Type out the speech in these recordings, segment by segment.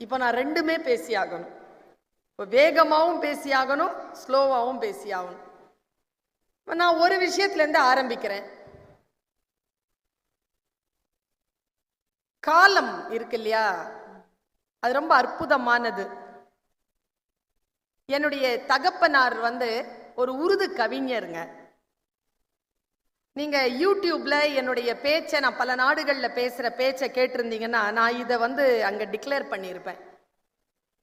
இப்போ நான் ரெண்டுமே பேசி ஆகணும். இப்போ வேகமாகவும் பேசி ஆகணும், ஸ்லோவாகவும் பேசி ஆகணும். நான் ஒரு விஷயத்திலேருந்து ஆரம்பிக்கிறேன். காலம் இருக்கு இல்லையா, அது ரொம்ப அற்புதமானது. என்னுடைய தகப்பனார் ஒரு உருது கவிஞருங்க. நீங்க யூடியூப்ல என்னுடைய பேச்சை, நான் பல நாடுகளில் பேசுற பேச்சை கேட்டிருந்தீங்கன்னா நான் இதை அங்க டிக்ளேர் பண்ணியிருப்பேன்.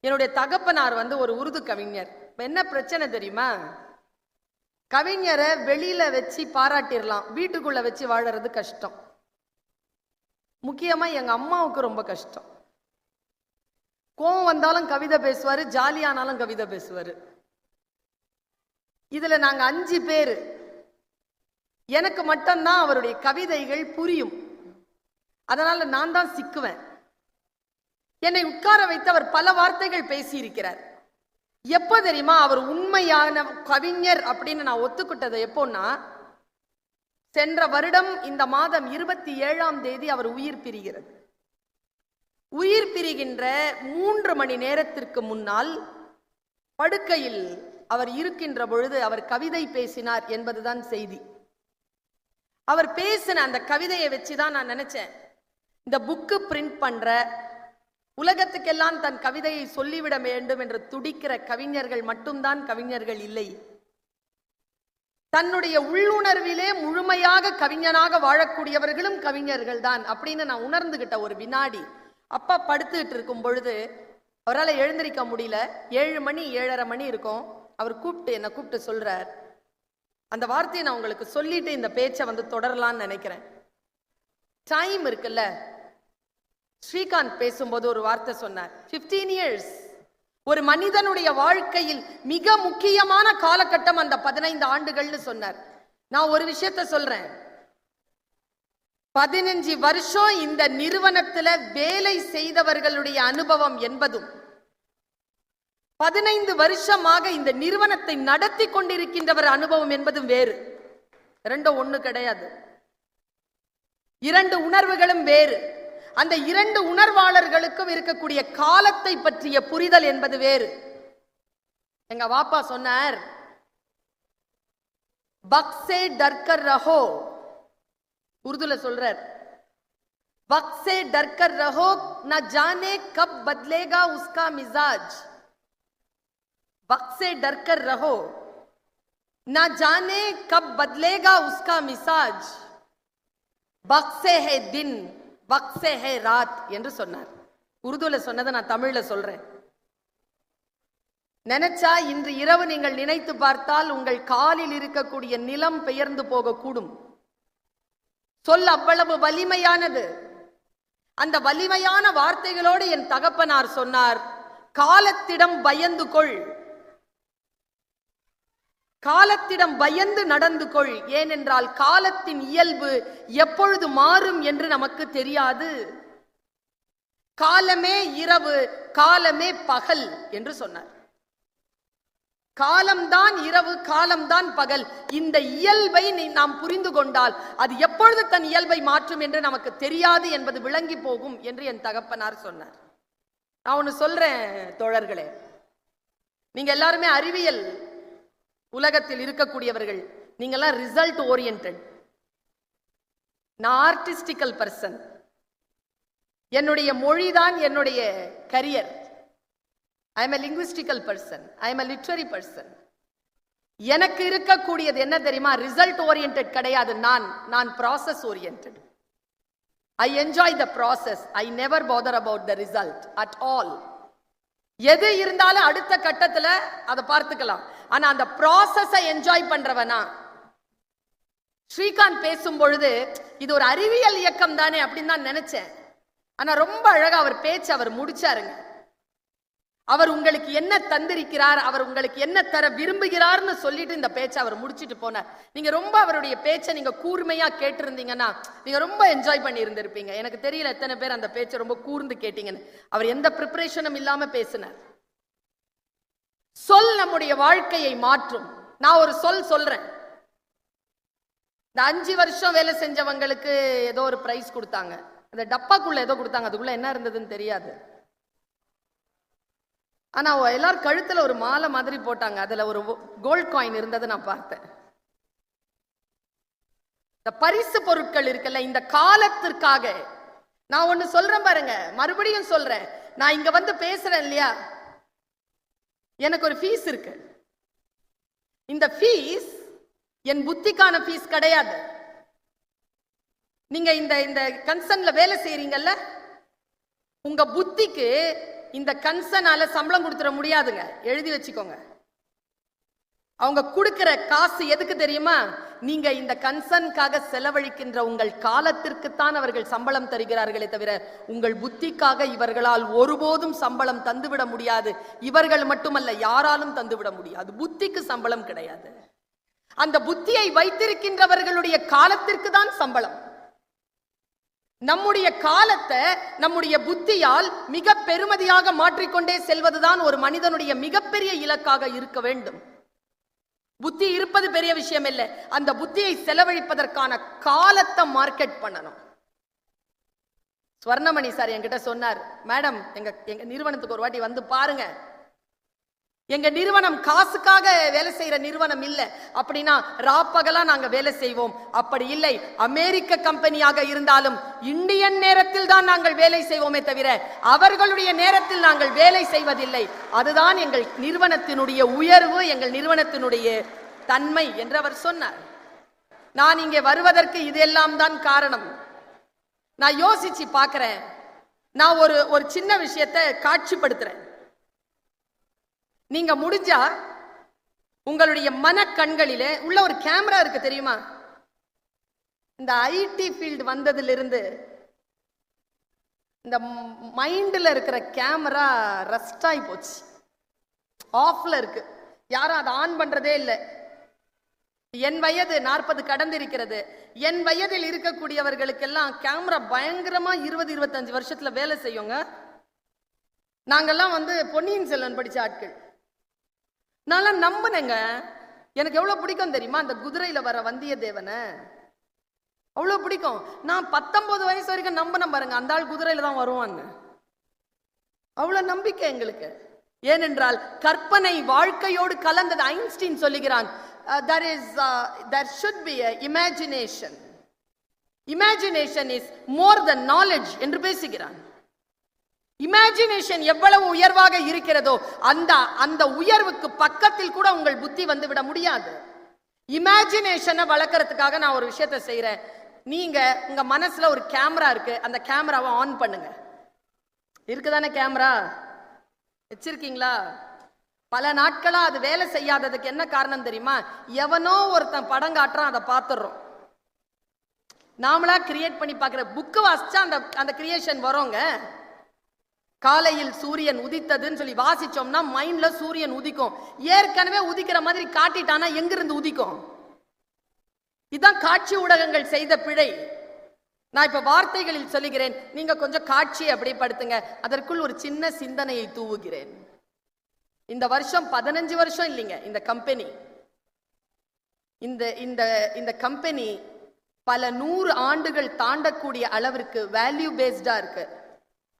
என்னுடைய தகப்பனார் ஒரு உருது கவிஞர். என்ன பிரச்சனை தெரியுமா? கவிஞரை வெளியில வச்சு பாராட்டிடலாம், வீட்டுக்குள்ள வச்சு வாழறது கஷ்டம். முக்கியமா எங்க அம்மாவுக்கு ரொம்ப கஷ்டம். கோவம் வந்தாலும் கவிதை பேசுவாரு, ஜாலியானாலும் கவிதை பேசுவாரு. இதுல நாங்க 5 பேரு. எனக்கு மட்டும்தான் அவருடைய கவிதைகள் புரியும். அதனால நான் தான் சிக்குவேன். என்னை உட்கார வைத்து அவர் பல வார்த்தைகள் பேசி இருக்கிறார். எப்ப தெரியுமா அவர் உண்மையான கவிஞர் அப்படின்னு நான் ஒத்துக்கிட்டது எப்போன்னா, சென்ற வருடம் இந்த மாதம் 27ஆம் தேதி அவர் உயிர் பிரிகிறது. உயிர் பிரிகின்ற 3 மணி நேரத்திற்கு முன்னால் படுக்கையில் அவர் இருக்கின்ற பொழுது அவர் கவிதை பேசினார் என்பதுதான் செய்தி. அவர் பேசின அந்த கவிதையை வச்சுதான் நான் நினைச்சேன், இந்த புக்கு பிரிண்ட் பண்ற, உலகத்துக்கெல்லாம் தன் கவிதையை சொல்லிவிட வேண்டும் என்று துடிக்கிற கவிஞர்கள் மட்டும்தான் கவிஞர்கள் இல்லை, தன்னுடைய உள்ளுணர்விலே முழுமையாக கவிஞனாக வாழக்கூடியவர்களும் கவிஞர்கள் தான் அப்படின்னு நான் உணர்ந்துகிட்ட ஒரு வினாடி. அப்பா படுத்துக்கிட்டு இருக்கும் பொழுது அவரால் எழுந்திருக்க முடியல. 7 மணி 7:30 மணி இருக்கும். அவர் என்னை கூப்பிட்டு சொல்றார், அந்த வார்த்தையை நான் உங்களுக்கு சொல்லிட்டு இந்த பேச்சை தொடரலான்னு நினைக்கிறேன். டைம் இருக்குல்ல, ஸ்ரீகாந்த் பேசும்போது ஒரு வார்த்தை சொன்னார், 15 இயர்ஸ். ஒரு மனிதனுடைய வாழ்க்கையில் மிக முக்கியமான காலகட்டம் அந்த 15 ஆண்டுகள்னு சொன்னார். நான் ஒரு விஷயத்த சொல்றேன், 15 வருஷம் இந்த நிறுவனத்துல வேலை செய்தவர்களுடைய அனுபவம் என்பதும் 15 வருஷமாக இந்த நிறுவனத்தை நடத்தி கொண்டிருக்கின்றவர் அனுபவம் என்பதும் வேறு. ரெண்டும் ஒண்ணு கிடையாது. 2 உணர்வுகளும் வேறு. அந்த 2 உணர்வாளர்களுக்கும் இருக்கக்கூடிய காலத்தை பற்றிய புரிதல் என்பது வேறு. எங்க வாப்பா சொன்னார், பக்ஸே டர்கர் ரஹோ, உருதுல சொல்றார், பக்ஸே டர்கர் ரஹோ ந ஜானே கப் பத்லேகா உஸ்கா மிசாஜ். बक्से डर कर रहो, ना जाने कब बदलेगा उसका मिजाज, बक्से है दिन बक्से है रात என்று சொன்னார். உருதுல சொன்னதை நான் தமிழ்ல சொல்றேன். நினைச்சா இன்று இரவு நீங்கள் நினைத்து பார்த்தால் உங்கள் காலில் இருக்கக்கூடிய நிலம் பெயர்ந்து போகக்கூடும். சொல் அவ்வளவு வலிமையானது. அந்த வலிமையான வார்த்தைகளோடு என் தகப்பனார் சொன்னார், காலத்திடம் பயந்து கொள், காலத்திடம் பயந்து நடந்து கொள். ஏனென்றால் காலத்தின் இயல்பு எப்பொழுது மாறும் என்று நமக்கு தெரியாது. காலமே இரவு, காலமே பகல் என்று சொன்னார். காலம்தான் இரவு, காலம்தான் பகல். இந்த இயல்பை நாம் புரிந்து கொண்டால் அது எப்பொழுது தன் இயல்பை மாற்றும் என்று நமக்கு தெரியாது என்பது விளங்கி போகும் என்று என் தகப்பனார் சொன்னார். நான் ஒன்னு சொல்றேன் தோழர்களே, நீங்க எல்லாருமே அறிவியல் உலகத்தில் இருக்கக்கூடியவர்கள். நீங்கெல்லாம் ரிசல்ட் ஓரியன்டட். நான் ஆர்டிஸ்டிக்கல் பர்சன். என்னுடைய மொழிதான் என்னுடைய career. I am a linguistical person, I am a literary person. எனக்கு இருக்கக்கூடியது என்ன தெரியுமா? ரிசல்ட் ஓரியன்டட் கிடையாது. நான் process oriented. I enjoy the process. I never bother about the result at all. எது இருந்தாலும் அடுத்த கட்டத்துல அதை பார்த்துக்கலாம். ஆனா அந்த ப்ராசஸை என்ஜாய் பண்றவனா? ஸ்ரீகாந்த் பேசும் பொழுது இது ஒரு அறிவியல் இயக்கம் தானே அப்படின்னு தான் நினைச்சேன். ஆனா ரொம்ப அழகா அவர் பேச்சு அவர் முடிச்சாருங்க. அவர் உங்களுக்கு என்ன தந்திருக்கிறார், அவர் உங்களுக்கு என்ன தர விரும்புகிறார்னு சொல்லிட்டு இந்த பேச்சை அவர் முடிச்சிட்டு போனார். நீங்க ரொம்ப அவருடைய பேச்சை நீங்க கூர்மையா கேட்டிருந்தீங்கன்னா நீங்க ரொம்ப என்ஜாய் பண்ணி இருந்திருப்பீங்க. எனக்கு தெரியல எத்தனை பேர் அந்த பேச்சை ரொம்ப கூர்ந்து கேட்டீங்கன்னு. அவர் எந்த ப்ரிப்பரேஷனும் இல்லாம பேசினார். சொல் நம்முடைய வாழ்க்கையை மாற்றும். நான் ஒரு சொல்றேன். இந்த 5 வருஷம் வேலை செஞ்சவங்களுக்கு ஏதோ ஒரு பிரைஸ் கொடுத்தாங்க. அந்த டப்பாக்குள்ள ஏதோ கொடுத்தாங்க, அதுக்குள்ள என்ன இருந்ததுன்னு தெரியாது. ஆனா எல்லாரும் கழுத்துல ஒரு மாலை மாதிரி போட்டாங்க, அதுல ஒரு கோல்ட் காயின் இருந்தது நான் பார்த்தேன். இந்த பரிசு பொருட்கள் இருக்குல்ல, இந்த காலத்திற்காக நான் ஒண்ணு சொல்றேன் பாருங்க, மறுபடியும் சொல்றேன். நான் இங்க வந்து பேசுறேன் இல்லையா, எனக்கு ஒரு ஃபீஸ் இருக்கு. இந்த ஃபீஸ் என் புத்திக்கான ஃபீஸ் கிடையாது. நீங்க இந்த இந்த கன்சர்ன்ல வேலை செய்யறீங்கல்ல, உங்க புத்திக்கு இந்த கன்சர்னால சம்பளம் கொடுத்துட முடியாதுங்க, எழுதி வச்சுக்கோங்க. அவங்க கொடுக்கிற காசு எதுக்கு தெரியுமா? நீங்க இந்த கன்சர்னுக்காக செலவழிக்கின்ற உங்கள் காலத்திற்குத்தான் அவர்கள் சம்பளம் தருகிறார்களே தவிர உங்கள் புத்திக்காக இவர்களால் ஒருபோதும் சம்பளம் தந்துவிட முடியாது. இவர்கள் மட்டுமல்ல, யாராலும் தந்துவிட முடியாது. புத்திக்கு சம்பளம் கிடையாது. அந்த புத்தியை வைத்திருக்கின்றவர்களுடைய காலத்திற்கு தான் சம்பளம். நம்முடைய காலத்தை நம்முடைய புத்தியால் மிக பெருமதியாக மாற்றிக்கொண்டே செல்வதுதான் ஒரு மனிதனுடைய மிகப்பெரிய இலக்காக இருக்க வேண்டும். புத்தி இருப்பது பெரிய விஷயம் இல்லை, அந்த புத்தியை செலவழிப்பதற்கான காலத்தை மார்க்கெட் பண்ணணும். ஸ்வர்ணமணி சார் என்கிட்ட சொன்னார், மேடம் எங்க நிறுவனத்துக்கு ஒரு வாட்டி வந்து பாருங்க, எங்க நிறுவனம் காசுக்காக வேலை செய்யற நிறுவனம் இல்லை, அப்படின்னா ராப்பகலா நாங்க வேலை செய்வோம். அப்படி இல்லை, அமெரிக்க கம்பெனியாக இருந்தாலும் இந்தியன் நேரத்தில் தான் நாங்கள் வேலை செய்வோமே தவிர அவர்களுடைய நேரத்தில் நாங்கள் வேலை செய்வதில்லை. அதுதான் எங்கள் நிறுவனத்தினுடைய உயர்வு, எங்கள் நிறுவனத்தினுடைய தன்மை என்று அவர் சொன்னார். நான் இங்கே வருவதற்கு இதெல்லாம் தான் காரணம். நான் யோசிச்சு பார்க்கிறேன். நான் ஒரு சின்ன விஷயத்தை காட்சிப்படுத்துறேன். நீங்க முடிஞ்சா உங்களுடைய மன கண்களிலே உள்ள ஒரு கேமரா இருக்கு தெரியுமா? இந்த ஐடி ஃபீல்டு வந்ததிலிருந்து இந்த மைண்ட்ல இருக்கிற கேமரா ரஸ்ட் ஆகி போச்சு, ஆஃப்ல இருக்கு. யாரும் அதை ஆன் பண்றதே இல்லை. என் வயது 40 கடந்திருக்கிறது. என் வயதில் இருக்கக்கூடியவர்களுக்கெல்லாம் கேமரா பயங்கரமா 20-25 வருஷத்துல வேலை செய்யுங்க. நாங்கெல்லாம் பொன்னியின் செல்வன் படிச்ச ஆட்கள். நான் நம்பினேங்க. எனக்கு எவ்வளவு பிடிக்கும் தெரியுமா அந்த குதிரையில வர வந்தியத்தேவனை, அவ்வளவு பிடிக்கும். நான் 19 வயசு வரைக்கும் நம்பினேன் பாருங்க, அந்த ஆள் குதிரையில தான் வருவான்னு. அவ்வளவு நம்பிக்கை எங்களுக்கு. ஏனென்றால் கற்பனை வாழ்க்கையோடு கலந்தது. ஐன்ஸ்டீன் சொல்லுகிறான், there should be a imagination. Imagination is more than knowledge என்று பேசுகிறான். இமேஜினேஷன் எவ்வளவு உயர்வாக இருக்கிறதோ அந்த உயர்வுக்கு பக்கத்தில் கூட உங்கள் புத்தி விட முடியாது. இமேஜினேஷனை வளர்க்கறதுக்காக நான் ஒரு விஷயத்தை செய்யறேன். நீங்க உங்க மனசுல ஒரு கேமரா இருக்கு, அந்த கேமராவை ஆன் பண்ணுங்க. இருக்குதானே கேமரா? வச்சிருக்கீங்களா? பல நாட்களா அது வேலை செய்யாததுக்கு என்ன காரணம் தெரியுமா? எவனோ ஒருத்தன் படம் காட்டுறான், அதை பார்த்துடுறோம். நாமளா கிரியேட் பண்ணி பார்க்கிற புக்கு வாசிச்சா அந்த கிரியேஷன் வரோங்க. காலையில் சூரியன் உதித்ததுன்னு சொல்லி வாசிச்சோம்னா மைண்ட்ல சூரியன் உதிக்கும். ஏற்கனவே உதிக்கிற மாதிரி காட்டிட்டானா எங்கிருந்து உதிக்கும்? இதுதான் காட்சி ஊடகங்கள் செய்த பிழை. நான் இப்ப வார்த்தைகளில் சொல்லுகிறேன், நீங்க கொஞ்சம் காட்சியை அப்படி படுத்துங்க. அதற்குள் ஒரு சின்ன சிந்தனையை தூவுகிறேன். இந்த வருஷம் 15 வருஷம் இல்லைங்க இந்த கம்பெனி. இந்த கம்பெனி பல 100 ஆண்டுகள் தாண்டக்கூடிய அளவிற்கு வேல்யூ பேஸ்டா இருக்கு.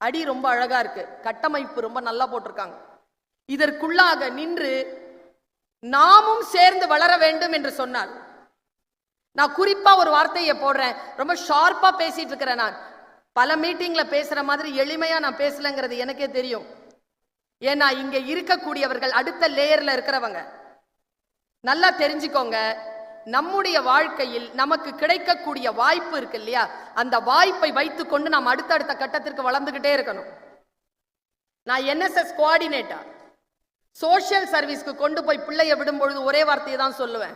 அடி ரொம்ப அழகா இருக்கு, கட்டமைப்பு ரொம்ப நல்லா போட்டிருக்காங்க. இதற்குள்ளாக நின்று நாமும் சேர்ந்து வளர வேண்டும் என்று சொன்னால், நான் குறிப்பா ஒரு வார்த்தையை போடுறேன். ரொம்ப ஷார்ப்பா பேசிட்டு இருக்கிறேன். நான் பல மீட்டிங்ல பேசுற மாதிரி எளிமையா நான் பேசலங்கிறது எனக்கே தெரியும். ஏன்னா இங்க இருக்கக்கூடியவர்கள் அடுத்த லேயர்ல இருக்கிறவங்க. நல்லா தெரிஞ்சுக்கோங்க, நம்முடைய வாழ்க்கையில் நமக்கு கிடைக்கக்கூடிய வாய்ப்பு இருக்கு இல்லையா, அந்த வாய்ப்பை வைத்துக்கொண்டு நாம் அடுத்தடுத்த கட்டத்திற்கு வளர்ந்துகிட்டே இருக்கணும். நான் NSS கோஆர்டினேட்டர், சோஷியல் சர்வீஸ்க்கு கொண்டு போய் பிள்ளைய விடும் பொழுது ஒரே வார்த்தையை தான் சொல்லுவேன்,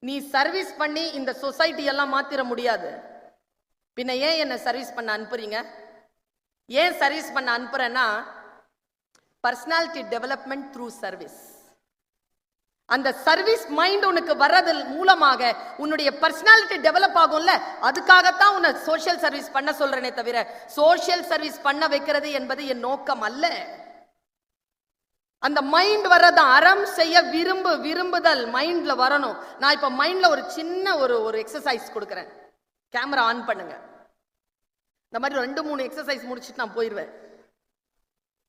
நீ சர்வீஸ் பண்ணி இந்த சொசைட்டி எல்லாம் மாத்திர முடியாது. பின்ன ஏன் என்ன சர்வீஸ் பண்ண அனுப்புறீங்க? ஏன் சர்வீஸ் பண்ண அனுப்புறேன்னா, பர்சனாலிட்டி டெவலப்மெண்ட் த்ரூ சர்வீஸ். அந்த சர்வீஸ் மைண்ட் உனக்கு வர்றது மூலமாக உன்னுடைய பர்சனாலிட்டி டெவலப் ஆகும்ல, அதுக்காகத்தான் உன்னை சோஷியல் சர்வீஸ் பண்ண சொல்றேனே தவிர சோஷியல் சர்வீஸ் பண்ண வைக்கிறது என்பது என் நோக்கம் அல்ல. அந்த மைண்ட் வர்றது அறம் செய்ய விரும்புதல் மைண்ட்ல வரணும். நான் இப்ப மைண்ட்ல ஒரு சின்ன ஒரு எக்ஸசைஸ் கொடுக்குறேன். கேமரா ஆன் பண்ணுங்க. இந்த மாதிரி 2-3 எக்ஸசைஸ் முடிச்சுட்டு நான் போயிடுவேன்.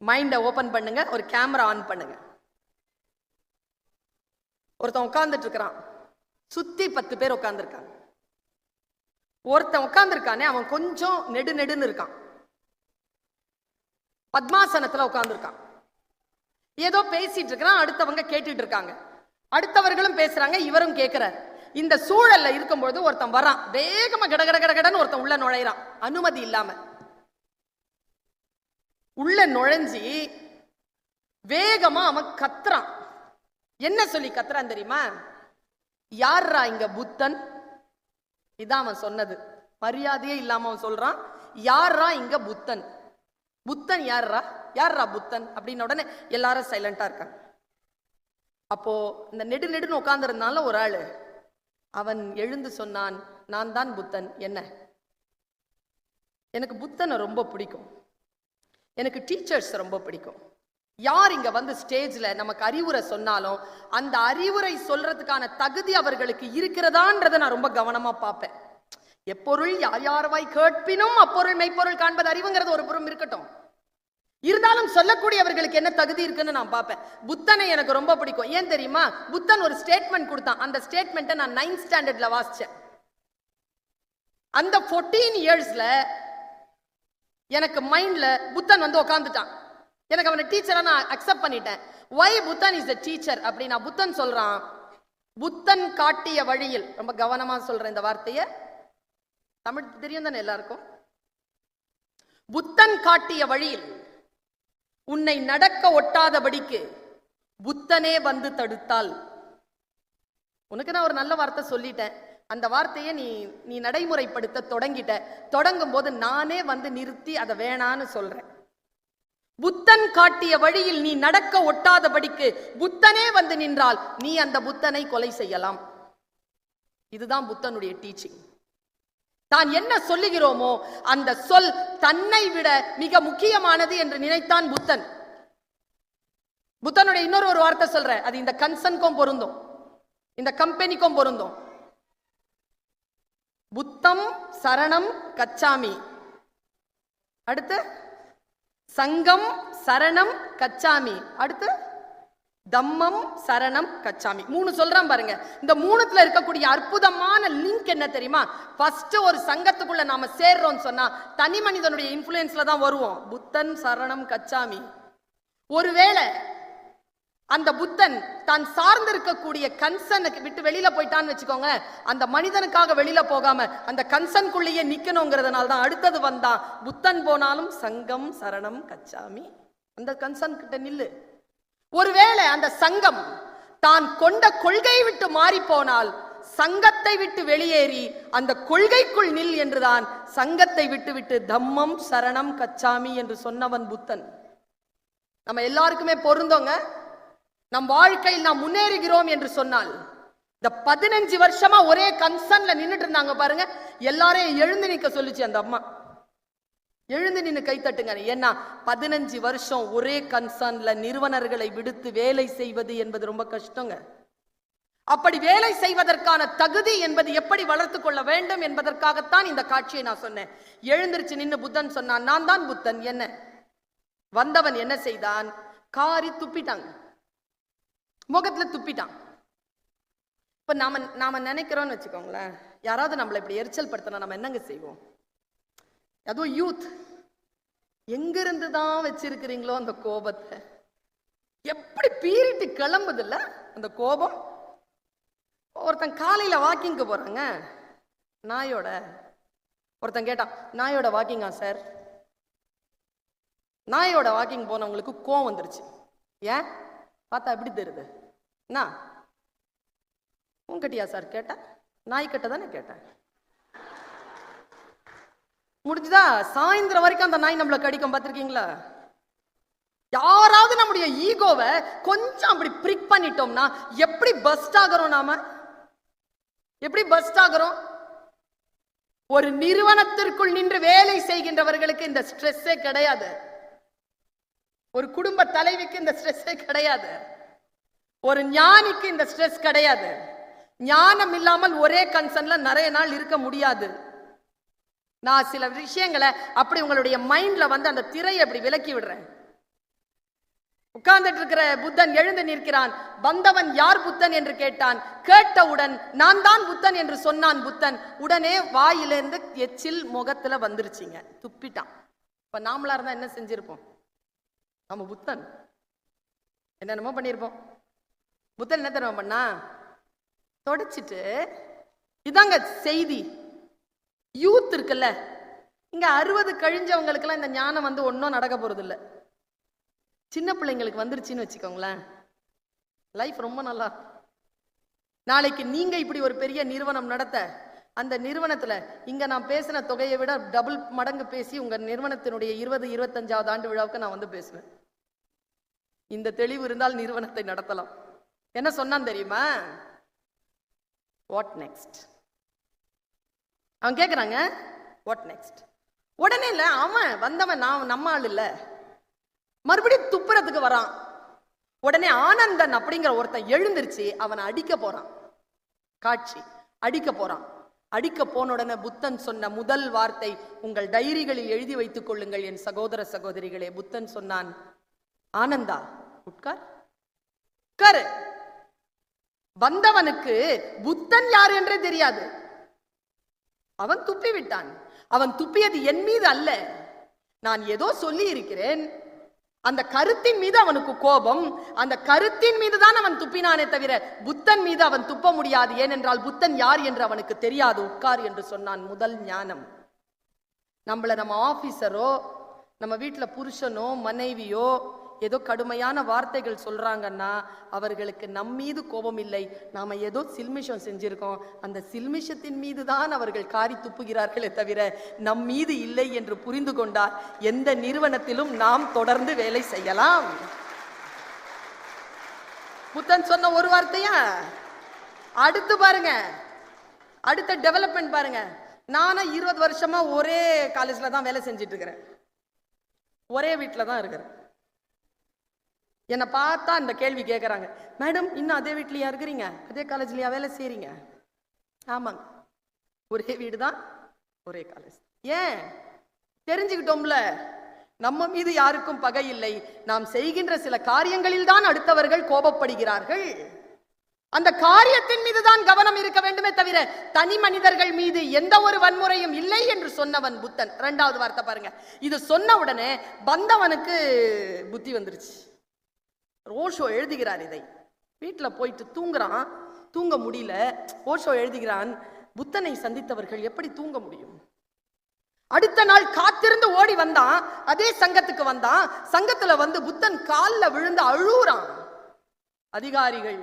மைண்டை ஓபன் பண்ணுங்க, ஒரு கேமரா ஆன் பண்ணுங்க. ஒருத்தன் உட்கார்ந்துட்டு இருக்கிறான், சுத்தி 10 பேர் உட்கார்ந்துருக்காங்க. ஒருத்தன் உட்கார்ந்துருக்கானே அவன் கொஞ்சம் நெடுன்னு இருக்கான், பத்மாசனத்துல உட்கார்ந்துருக்கான். ஏதோ பேசிட்டு இருக்கிறான், அடுத்தவங்க கேட்டுட்டு இருக்காங்க, அடுத்தவர்களும் பேசுறாங்க, இவரும் கேட்கிறார். இந்த சூழல்ல இருக்கும்போது ஒருத்தன் வரான், வேகமா கடகடன்னு ஒருத்தன் உள்ள நுழைறான், அனுமதி இல்லாம உள்ள நுழைஞ்சி வேகமா அவன் கத்துறான். என்ன சொல்லி கத்துறான் தெரியுமா? யாரா இங்க புத்தன்? இதான் அவன் சொன்னது. மரியாதையே இல்லாம அவன் சொல்றான், யாரா இங்க புத்தன்? புத்தன் யாரா? யாரா புத்தன் அப்படின்னு உடனே எல்லாரும் சைலண்டா இருக்காங்க. அப்போ இந்த நெடுன்னு உட்கார்ந்து இருந்தாலும் ஒரு ஆளு அவன் எழுந்து சொன்னான், நான் தான் புத்தன். என்ன? எனக்கு புத்தனை ரொம்ப பிடிக்கும், எனக்கு டீச்சர்ஸ் ரொம்ப பிடிக்கும். யார் இங்க வந்து ஸ்டேஜ்ல நமக்கு அறிவுரை சொன்னாலும் அந்த அறிவுரை சொல்றதுக்கான தகுதி அவர்களுக்கு இருக்கிறதான்றதை நான் ரொம்ப கவனமா பார்ப்பேன். எப்பொருள் யார் யார்வாய் கேட்பினும் அப்பொருள் மெய்ப்பொருள் காண்பது அறிவுங்கிறது ஒரு புறம் இருக்கட்டும், இருந்தாலும் சொல்லக்கூடியவர்களுக்கு என்ன தகுதி இருக்குன்னு நான் பார்ப்பேன். புத்தனை எனக்கு ரொம்ப பிடிக்கும். ஏன் தெரியுமா? புத்தன் ஒரு ஸ்டேட்மெண்ட் கொடுத்தான். அந்த ஸ்டேட்மெண்ட்டை நான் 9th ஸ்டாண்டர்ட்ல வாசிச்சேன். அந்த 14 இயர்ஸ்ல எனக்கு மைண்ட்ல புத்தன் வந்து உட்கார்ந்துட்டான். எனக்கு அவனை டீச்சரா நான் அக்செப்ட் பண்ணிட்டேன். வை புத்தன் இஸ் a டீச்சர் அப்படின்னா, புத்தன் சொல்றான், புத்தன் காட்டிய வழியில், ரொம்ப கவனமா சொல்றேன் இந்த வார்த்தையை, தமிழ் தெரியும் தானே எல்லாருக்கும். புத்தன் காட்டிய வழியில் உன்னை நடக்க ஒட்டாதபடிக்கு புத்தனே வந்து தடுத்தால். உனக்கு நான் ஒரு நல்ல வார்த்தை சொல்லிட்டேன், அந்த வார்த்தையை நீ நடைமுறைப்படுத்த தொடங்கும் போது நானே வந்து நிறுத்தி அதை வேணான்னு சொல்றேன். புத்தன் காட்டிய வழியில் நீ நடக்க ஒட்டாதபடிக்கு புத்தனே வந்து நின்றால் நீ அந்த புத்தனை கொலை செய்யலாம். இதுதான் புத்தனுடைய டீச்சிங். தான் என்ன சொல்லுகிறோமோ அந்த சொல் தன்னை விட மிக முக்கியமானது என்று நினைத்தான் புத்தன். புத்தனுடைய இன்னொரு வார்த்தை சொல்றேன், அது இந்த கன்சர்னுக்கும் பொருந்தும், இந்த கம்பெனிக்கும் பொருந்தும். புத்தம் சரணம் கச்சாமி, அடுத்து சங்கம் சரணம் கச்சாமி, அடுத்து தம்மம் சரணம் கச்சாமி. 3 சொல்றான் பாருங்க. இந்த 3த்துல இருக்கக்கூடிய அற்புதமான லிங்க் என்ன தெரியுமா? ஃபர்ஸ்ட் ஒரு சங்கத்துக்குள்ள நாம சேர்றோம்னு சொன்னா தனி மனிதனுடைய இன்ஃப்ளூயன்ஸ்ல தான் வருவோம். புத்தன் சரணம் கச்சாமி. ஒருவேளை அந்த புத்தன் தான் சார்ந்திருக்கக்கூடிய கன்சர்னுக்கு விட்டு வெளியில போயிட்டான்னு வச்சுக்கோங்க, அந்த மனிதனுக்காக வெளியில போகாம அந்த கன்சர்னுக்குள்ளேயே நிக்கணுங்கிறதுனால தான் அடுத்தது வந்தான், புத்தன் போனாலும் சங்கம் சரணம் கச்சாமி, அந்த கன்சர்ன் கிட்ட நில்லு. ஒருவேளை அந்த சங்கம் தான் கொண்ட கொள்கையை விட்டு மாறி போனால் சங்கத்தை விட்டு வெளியேறி அந்த கொள்கைக்குள் நில் என்றுதான் சங்கத்தை விட்டு தம்மம் சரணம் கச்சாமி என்று சொன்னவன் புத்தன். நம்ம எல்லாருக்குமே பொருந்தோங்க. நம் வாழ்க்கையில் நாம் முன்னேறுகிறோம் என்று சொன்னால், இந்த 15 வருஷமா ஒரே கன்சர்ன்ல நின்றுட்டு இருந்தாங்க பாருங்க, எல்லாரையும் எழுந்து நிக்க சொல்லுச்சு அந்த அம்மா. எழுந்து நின்று கை தட்டுங்க. ஏன்னா 15 வருஷம் ஒரே கன்சர்ன்ல நிறுவனர்களை விடுத்து வேலை செய்வது என்பது ரொம்ப கஷ்டங்க. அப்படி வேலை செய்வதற்கான தகுதி என்பது எப்படி வளர்த்து கொள்ள வேண்டும் என்பதற்காகத்தான் இந்த காட்சியை நான் சொன்னேன். எழுந்திருச்சு நின்று புத்தன் சொன்னான், நான் தான் புத்தன். என்ன வந்தவன் என்ன செய்தான்? காரி துப்பிட்டாங்க, முகத்துல துப்பிட்டான். இப்ப நாம நினைக்கிறோம்னு வச்சுக்கோங்களேன், யாராவது நம்மளை இப்படி எரிச்சல் படுத்தினா நம்ம என்னங்க செய்வோம்? அதுவும் யூத், எங்கிருந்து தான் வச்சிருக்கிறீங்களோ அந்த கோபத்தை, எப்படி பீறிட்டு கிளம்புது இல்ல அந்த கோபம். ஒருத்தன் காலையில வாக்கிங்க்கு போறாங்க நாயோட, ஒருத்தன் கேட்டான், நாயோட வாக்கிங்கா சார்? நாயோட வாக்கிங் போனவங்களுக்கு கோவம் வந்துருச்சு. ஏன் பார்த்தா எப்படி தெரியுது? என்ன உங்ககிட்டயா சார் கேட்ட? நாய்கிட்ட தானே கேட்டேன். முடிஞ்சுதா? சாயந்தரம் வரைக்கும் அந்த நாய் நம்மளை கடிக்கும். பார்த்திருக்கீங்களா? யாராவது நம்முடைய ஈகோவை கொஞ்சம் அப்படி பிரிக் பண்ணிட்டோம்னா எப்படி பஸ்ட் ஆகிறோம்? நாம எப்படி பஸ்ட் ஆகிறோம்? ஒரு நிறுவனத்திற்குள் நின்று வேலை செய்கின்றவர்களுக்கு இந்த ஸ்ட்ரெஸ்ஸே கிடையாது. ஒரு குடும்ப தலைவிக்கு இந்த ஸ்ட்ரெஸ்ஸே கிடையாது. ஒரு ஞானிக்கு இந்த ஸ்ட்ரெஸ் கிடையாது. ஞானம் இல்லாமல் ஒரே கன்சர்ன்ல நிறைய நாள் இருக்க முடியாது. நான் சில விஷயங்களை அப்படி உங்களுடைய மைண்ட்ல வந்து அந்த திரையை அப்படி விலக்கி விடுறேன். உட்கார்ந்துட்டு இருக்கிற புத்தன் எழுந்து நிற்கிறான். வந்தவன் யார் புத்தன் என்று கேட்டான். கேட்டவுடன் நான் தான் புத்தன் என்று சொன்னான் புத்தன். உடனே வாயிலிருந்து எச்சில் முகத்துல வந்துருச்சுங்க, துப்பிட்டான். இப்ப நாமளா இருந்தா என்ன செஞ்சிருப்போம்? நம்ம புத்தன் என்னென்னமோ பண்ணிருப்போம். புத்தன் என்ன தெரியுமா பண்ணா? தொடச்சிட்டு, இதாங்க செய்தி. யூத் இருக்குல்ல, இங்க 60 கழிஞ்சவங்களுக்கு எல்லாம் இந்த ஞானம் வந்து ஒன்னும் நடக்க போறது இல்லை. சின்ன பிள்ளைங்களுக்கு வந்துருச்சுன்னு வச்சுக்கோங்களேன், லைஃப் ரொம்ப நல்லா. நாளைக்கு நீங்க இப்படி ஒரு பெரிய நிறுவனம் நடத்த, அந்த நிறுவனத்துல இங்க நான் பேசின தொகையை விட டபுள் மடங்கு பேசி உங்க நிறுவனத்தினுடைய 20-25வது ஆண்டு விழாவுக்கு நான் வந்து பேசுவேன். இந்த தெளிவு இருந்தால் நிறுவனத்தை நடத்தலாம். என்ன சொன்னான் தெரியுமா? What next? அவன் கேக்குறாங்க, வாட் நெக்ஸ்ட்? உடனே இல்ல, அவன் வந்தவன் நம்ம ஆள் இல்ல, மறுபடியும் துப்புறதுக்கு வரான். உடனே ஆனந்தன் அப்படிங்கிற ஒருத்தன் எழுந்திருச்சு அவனை அடிக்க போறான். காட்சி, அடிக்க போறான். அடிக்க போன உடனே புத்தன் சொன்ன முதல் வார்த்தை, உங்கள் டைரிகளில் எழுதி வைத்துக் கொள்ளுங்கள் என் சகோதர சகோதரிகளே. புத்தன் சொன்னான், ஆனந்தா உட்கார், உட்காரு. வந்தவனுக்கு புத்தன் யார் என்றே தெரியாது. அவன் துப்பி விட்டான். அவன் துப்பியது என் மீது அல்ல, நான் ஏதோ சொல்லி இருக்கிறேன். அந்த கருத்தின் மீது அவனுக்கு கோபம். அந்த கருத்தின் மீது தான் அவன் துப்பினானே தவிர புத்தன் மீது அவன் துப்ப முடியாது. ஏனென்றால் புத்தன் யார் என்று அவனுக்கு தெரியாது. உட்கார் என்று சொன்னான். முதல் ஞானம். நம்ம ஆபீசரோ, நம்ம வீட்டுல புருஷனோ மனைவியோ ஏதோ கடுமையான வார்த்தைகள் சொல்றாங்கன்னா அவர்களுக்கு நம் மீது கோபம் இல்லை, நாம ஏதோ சில்மிஷம் செஞ்சிருக்கோம், அந்த சில்மிஷத்தின் மீது தான் அவர்கள் காரி துப்புகிறார்களே தவிர நம் மீது இல்லை என்று புரிந்து கொண்டால் எந்த நிறுவனத்திலும் நாம் தொடர்ந்து வேலை செய்யலாம். புத்தன் சொன்ன ஒரு வார்த்தையா? அடுத்து பாருங்க, அடுத்த டெவலப்மெண்ட் பாருங்க. நானும் 20 வருஷமா ஒரே காலேஜ்ல தான் வேலை செஞ்சிட்டு இருக்கிறேன், ஒரே வீட்டில தான் இருக்கிறேன். என்னை பார்த்தா இந்த கேள்வி கேட்குறாங்க, மேடம் இன்னும் அதே வீட்லையா இருக்கிறீங்க, அதே காலேஜ்லையா வேலை செய்றீங்க? ஆமாங்க, ஒரே வீடு தான், ஒரே காலேஜ். ஏன்? தெரிஞ்சுக்கிட்டோம்ல, நம்ம மீது யாருக்கும் பகை இல்லை. நாம் செய்கின்ற சில காரியங்களில் தான் அடுத்தவர்கள் கோபப்படுகிறார்கள். அந்த காரியத்தின் மீது தான் கவனம் இருக்க வேண்டுமே தவிர தனி மனிதர்கள் மீது எந்த ஒரு வன்முறையும் இல்லை என்று சொன்னவன் புத்தன். 2வது வார்த்தை பாருங்க. இது சொன்ன உடனே வந்தவனுக்கு புத்தி வந்துருச்சு. ஓஷோ எழுதுகிறார் இதை. வீட்டில் போயிட்டு தூங்குறான், தூங்க முடியல. ஓஷோ எழுதுகிறான், புத்தனை சந்தித்தவர்கள் எப்படி தூங்க முடியும்? அடுத்த நாள் காத்திருந்து ஓடி வந்தான், அதே சங்கத்துக்கு வந்தான். சங்கத்துல வந்து புத்தன் காலில் விழுந்து அழுறான். அதிகாரிகள்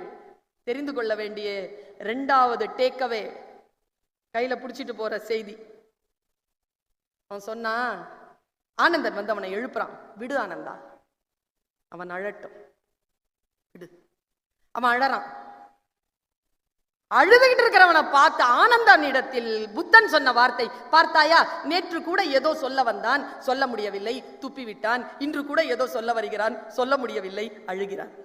தெரிந்து கொள்ள வேண்டிய 2வது டேக்கவே, கையில பிடிச்சிட்டு போற செய்தி. அவன் சொன்னா, ஆனந்தன் வந்து அவனை எழுப்புறான். விடு ஆனந்தா, அவன் அழட்டும், விடு. அவன் அழறான். அழுதுகிட்டு இருக்கிறவனை பார்த்து ஆனந்தனிடத்தில் புத்தன் சொன்ன வார்த்தை பார்த்தாயா? நேற்று கூட ஏதோ சொல்ல வந்தான், சொல்ல முடியவில்லை, துப்பி விட்டான். இன்று கூட ஏதோ சொல்ல வருகிறான், சொல்ல முடியவில்லை, அழுகிறான்.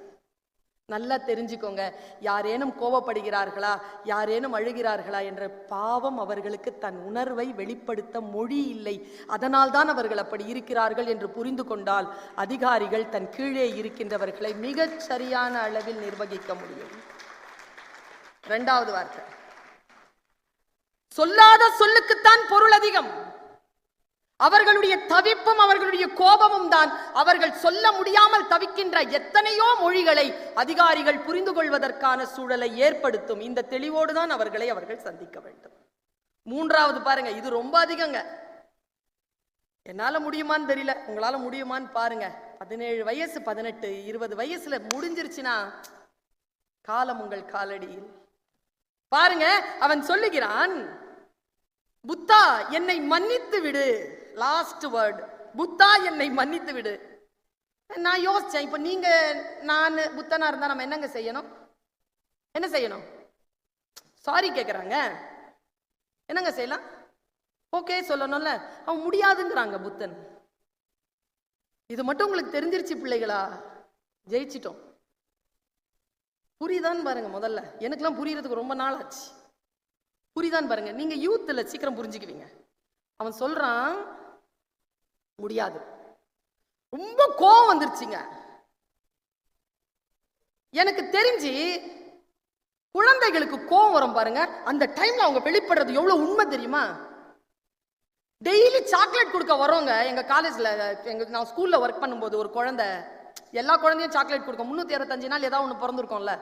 நல்லா தெரிஞ்சுக்கோங்க, யாரேனும் கோபப்படுகிறார்களா, யாரேனும் அழுகிறார்களா என்ற பாவம் அவர்களுக்கு தன் உணர்வை வெளிப்படுத்த மொழி இல்லை. அதனால் தான் அவர்கள் அப்படி இருக்கிறார்கள் என்று புரிந்து கொண்டால் அதிகாரிகள் தன் கீழே இருக்கின்றவர்களை மிகச் சரியான அளவில் நிர்வகிக்க முடியும். 2வது வார்த்தை, சொல்லாத சொல்லுக்குத்தான் பொருள் அதிகம். அவர்களுடைய தவிப்பும் அவர்களுடைய கோபமும் தான் அவர்கள் சொல்ல முடியாமல் தவிக்கின்ற எத்தனையோ மொழிகளை அதிகாரிகள் புரிந்து கொள்வதற்கான சூழலை ஏற்படுத்தும். இந்த தெளிவோடு தான் அவர்கள் சந்திக்க வேண்டும். 3வது பாருங்க, இது ரொம்ப அதிகங்க. என்னால முடியுமான்னு தெரியல, உங்களால முடியுமான்னு பாருங்க. 17 வயசு 18 20 வயசுல முடிஞ்சிருச்சுன்னா காலம் உங்கள் காலடியில். பாருங்க, அவன் சொல்லுகிறான், புத்தா என்னை மன்னித்து விடு. லாஸ்ட் வேர்ட், புத்தா என்னை மன்னித்து விடு. நான் யோசிச்சேன், இப்ப நீங்க நான் புத்தனா இருந்தா நம்ம என்னங்க செய்யணும்? என்ன செய்யணும்? சாரி கேக்குறாங்க, என்னங்க செய்யலாம்? ஓகே சொல்லணும்ல. அவன் முடியாதுங்கிறாங்க புத்தன். இது மட்டும் உங்களுக்கு தெரிஞ்சிருச்சு பிள்ளைகளா, ஜெயிச்சிட்டோம். புரியுதான் பாருங்க. முதல்ல எனக்கெல்லாம் புரியறதுக்கு ரொம்ப நாள் ஆச்சு. புரியுதான் பாருங்க. நீங்க யூத்ல சீக்கிரம் புரிஞ்சுக்குவீங்க. அவன் சொல்றான் முடியாது. ரொம்ப கோவம் வந்துருச்சுங்க. எனக்கு தெரிஞ்சு குழந்தைகளுக்கு கோவம் வரும் பாருங்க, அந்த டைம்ல அவங்க வெளிப்படுறது எவ்வளவு உண்மை தெரியுமா? டெய்லி சாக்லேட் கொடுக்க வரோங்க. எங்க காலேஜ்ல நான் ஸ்கூல்ல ஒர்க் பண்ணும்போது ஒரு குழந்தை, எல்லா குழந்தையும் சாக்லேட் கொடுக்கும். 365 நாள் ஏதாவது ஒன்று பிறந்திருக்கும்ல,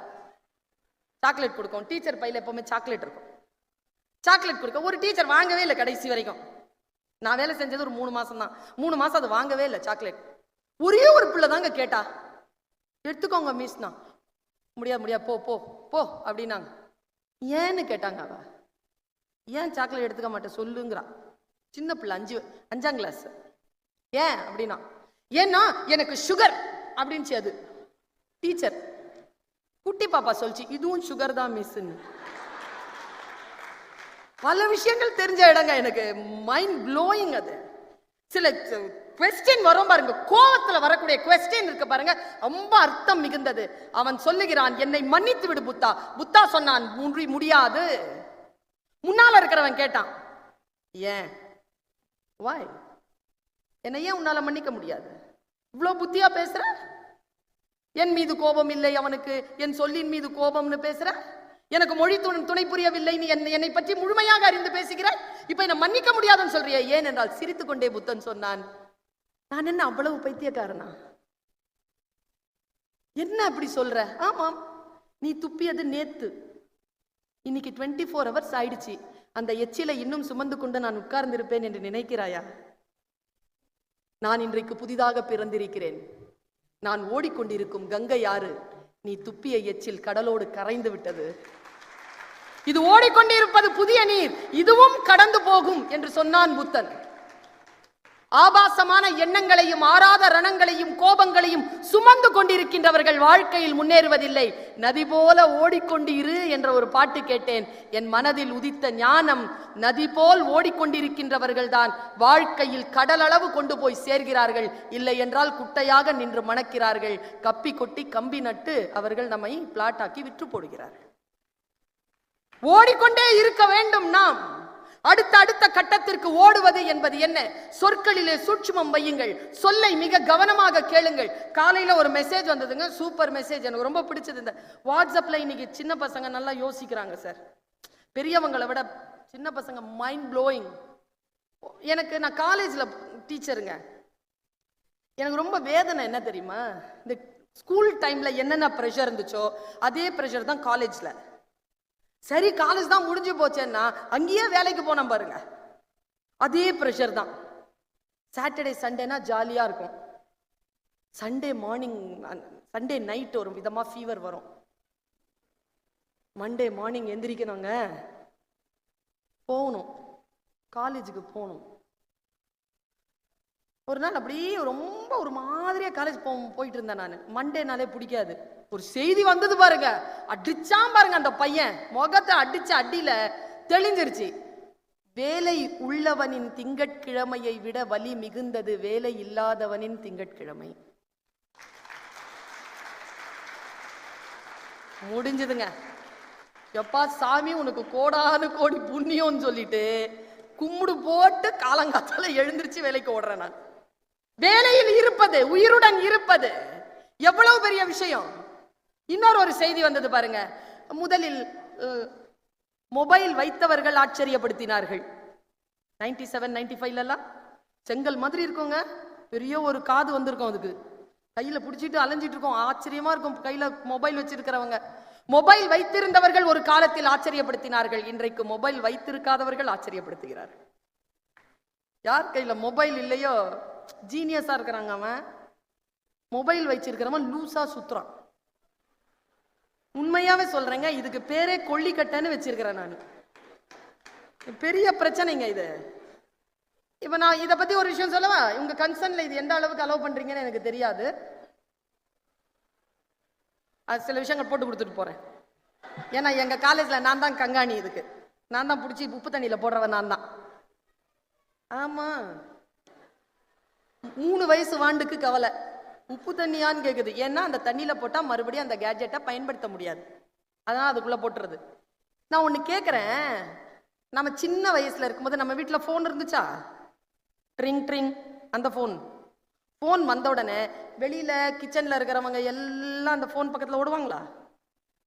சாக்லேட் கொடுக்கும். டீச்சர் பையில எப்பவுமே சாக்லேட் இருக்கும். சாக்லேட் கொடுக்க ஒரு டீச்சர் வாங்கவே இல்லை கடைசி வரைக்கும். நான் வேலை செஞ்சது ஒரு 3 மாசம் தான். 3 மாசம் அது வாங்கவே இல்லை சாக்லேட். ஒரே ஒரு பிள்ளை தாங்க கேட்டா, எடுத்துக்கோங்க மிஸ்னா. முடியாது முடியாது, போ போ போ அப்படின்னாங்க. ஏன்னு கேட்டாங்க. அவ ஏன் சாக்லேட் எடுத்துக்க மாட்டேன் சொல்லுங்கிறா. சின்ன பிள்ளை, 5ஆம் கிளாஸ். ஏன் அப்படின்னா, ஏன்னா எனக்கு சுகர் அப்படின்ச்சு. அது டீச்சர் குட்டி பாப்பா சொல்லிச்சு, இதுவும் சுகர் தான் மிஸ்ன்னு. பல விஷயங்கள் தெரிஞ்ச இடங்க. எனக்கு மைண்ட் ப்ளோயிங். அது சில குவெஸ்டின் வரும் பாருங்க, கோவத்துல வரக்கூடிய குவெஸ்டின் இருக்கு பாருங்க, ரொம்ப அர்த்தம் மிகுந்தது. அவன் சொல்லுகிறான், என்னை மன்னித்து விடு புத்தா. புத்தா சொன்னான், முடியாது. முன்னால இருக்கிறவன் கேட்டான், ஏன் வாய் என்னை ஏன் உன்னால மன்னிக்க முடியாது? இவ்வளவு புத்தியா பேசுற? என் மீது கோபம் இல்லை அவனுக்கு, என் சொல்லின் மீது கோபம்னு பேசுற. எனக்கு மொழி துணை புரியவில்லை, நீ என்னை பற்றி முழுமையாக அறிந்து பேசுகிறாய், இப்ப என்ன மன்னிக்க முடியாதுன்னு சொல்றிய. ஏன் என்றால் சிரித்து கொண்டே புத்தன் சொன்னான், நான் என்ன அவ்வளவு பைத்தியக்காரனா? என்ன அப்படி சொல்ற? ஆமாம், நீ துப்பியது நேத்து, இன்னைக்கு 24 hours ஆயிடுச்சு. அந்த எச்சிலை இன்னும் சுமந்து கொண்டு நான் உட்கார்ந்திருப்பேன் என்று நினைக்கிறாயா? நான் இன்றைக்கு புதிதாக பிறந்திருக்கிறேன். நான் ஓடிக்கொண்டிருக்கும் கங்கை ஆறு நீ துப்பிய எச்சில் கடலோடு கரைந்து விட்டது. இது ஓடிக்கொண்டிருப்பது புதிய நீர், இதுவும் கடந்து போகும் என்று சொன்னான் புத்தன். ஆபாசமான எண்ணங்களையும் ஆறாத ரணங்களையும் கோபங்களையும் சுமந்து கொண்டிருக்கின்றவர்கள் வாழ்க்கையில் முன்னேறுவதில்லை. நதி போல ஓடிக்கொண்டு இரு என்ற ஒரு பாட்டு கேட்டேன். என் மனதில் உதித்த ஞானம், நதி போல் ஓடிக்கொண்டிருக்கின்றவர்கள் தான் வாழ்க்கையில் கடலளவு கொண்டு போய் சேர்கிறார்கள். இல்லை என்றால் குட்டையாக நின்று மணக்கிறார்கள். கப்பி கொட்டி கம்பி நட்டு அவர்கள் நம்மை பிளாட்டாக்கி விற்று போடுகிறார்கள். ஓடிக்கொண்டே இருக்க வேண்டும். நாம் அடுத்த கட்டத்திற்கு ஓடுவது என்பது என்ன? சொற்களிலே சூட்சுமம் வையுங்கள். சொல்லை மிக கவனமாக கேளுங்கள். காலையில ஒரு மெசேஜ் வந்ததுங்க, சூப்பர் மெசேஜ், எனக்கு ரொம்ப பிடிச்சது. இந்த வாட்ஸ்அப்ல இன்னைக்கு சின்ன பசங்க நல்லா யோசிக்கிறாங்க சார், பெரியவங்களை விட சின்ன பசங்க மைண்ட் ப்ளோயிங். நான் காலேஜ்ல டீச்சருங்க, எனக்கு ரொம்ப வேதனை என்ன தெரியுமா? இந்த ஸ்கூல் டைம்ல என்னென்ன ப்ரெஷர் இருந்துச்சோ அதே ப்ரெஷர் தான் காலேஜ்ல. சரி, காலேஜ் தான் முடிஞ்சு போச்சேன்னா அங்கேயே வேலைக்கு போனோம் பாருங்க, அதே ப்ரெஷர் தான். சாட்டர்டே சண்டேனா ஜாலியா இருக்கும். சண்டே மார்னிங், சண்டே நைட் ஒரு விதமா ஃபீவர் வரும். மண்டே மார்னிங் எந்திரிக்கணுங்க, போகணும், காலேஜுக்கு போகணும். ஒரு நாள் அப்படியே ரொம்ப ஒரு மாதிரியா காலேஜ் போயிட்டு இருந்தேன். நான் மண்டேனாலே பிடிக்காது. ஒரு செய்தி வந்தது பாருங்க, அடிச்சான் பாருங்க அந்த பையன், முகத்தை அடிச்ச அடியில தெளிஞ்சிருச்சு. வேலை உள்ளவனின் திங்கட்கிழமையை விட வலி மிகுந்தது வேலை இல்லாதவனின் திங்கட்கிழமை. முடிஞ்சதுங்க. எப்பா சாமி உனக்கு கோடானு கோடி புண்ணியம்னு சொல்லிட்டு கும்பிடு போட்டு காலங்காத்தால எழுந்திருச்சு வேலைக்கு ஓடுறேன். நான் வேலையில் இருப்பது, உயிருடன் இருப்பது எவ்வளவு பெரிய விஷயம். இன்னொரு ஒரு செய்தி வந்தது பாருங்க. முதலில் மொபைல் வைத்தவர்கள் ஆச்சரியப்படுத்தினார்கள். 97, 95 செங்கல் மாதிரி இருக்குங்க, பெரிய ஒரு காது வந்திருக்கும், அதுக்கு கையில பிடிச்சிட்டு அலைஞ்சிட்டு இருக்கோம். ஆச்சரியமா இருக்கும் கையில மொபைல் வச்சிருக்கிறவங்க. மொபைல் வைத்திருந்தவர்கள் ஒரு காலத்தில் ஆச்சரியப்படுத்தினார்கள். இன்றைக்கு மொபைல் வைத்திருக்காதவர்கள் ஆச்சரியப்படுத்துகிறார்கள். யார் கையில மொபைல் இல்லையோ ஜீனியஸா இருக்கிறாங்க. அவன் மொபைல் வச்சிருக்கிறவன் லூசா சுத்துறான். உண்மையாவே சொல்றேங்க, இதுக்கு பேரே கொல்லிக்கட்டைன்னு வச்சிருக்கிறேன் நான். பெரிய பிரச்சனைங்க இது. இப்ப நான் இதை பத்தி ஒரு விஷயம் சொல்லவா? உங்க கன்சர்ன்ல இது எந்த அளவுக்கு அலோவ் பண்றீங்கன்னு எனக்கு தெரியாது. அது சில விஷயங்கள் போட்டு கொடுத்துட்டு போறேன். ஏன்னா எங்க காலேஜ்ல நான் தான் கங்காணி, இதுக்கு நான் தான் பிடிச்சி உப்பு தண்ணியில போடுறவன் நான் தான். ஆமா, 3 வயசு வாண்டுக்கு கவலை, உப்பு தண்ணியான்னு கேக்குது. ஏன்னா அந்த தண்ணியில போட்டா மறுபடியும் அந்த கேட்ஜெட்டை பயன்படுத்த முடியாது, அதனால அதுக்குள்ள போட்டுறது. நான் ஒண்ணு கேக்குறேன், நம்ம சின்ன வயசுல இருக்கும்போது நம்ம வீட்டுல போன் இருந்துச்சா? ட்ரிங் ட்ரிங் அந்த போன். போன் வந்த உடனே வெளியில கிச்சன்ல இருக்கிறவங்க எல்லாம் அந்த போன் பக்கத்துல ஓடுவாங்களா?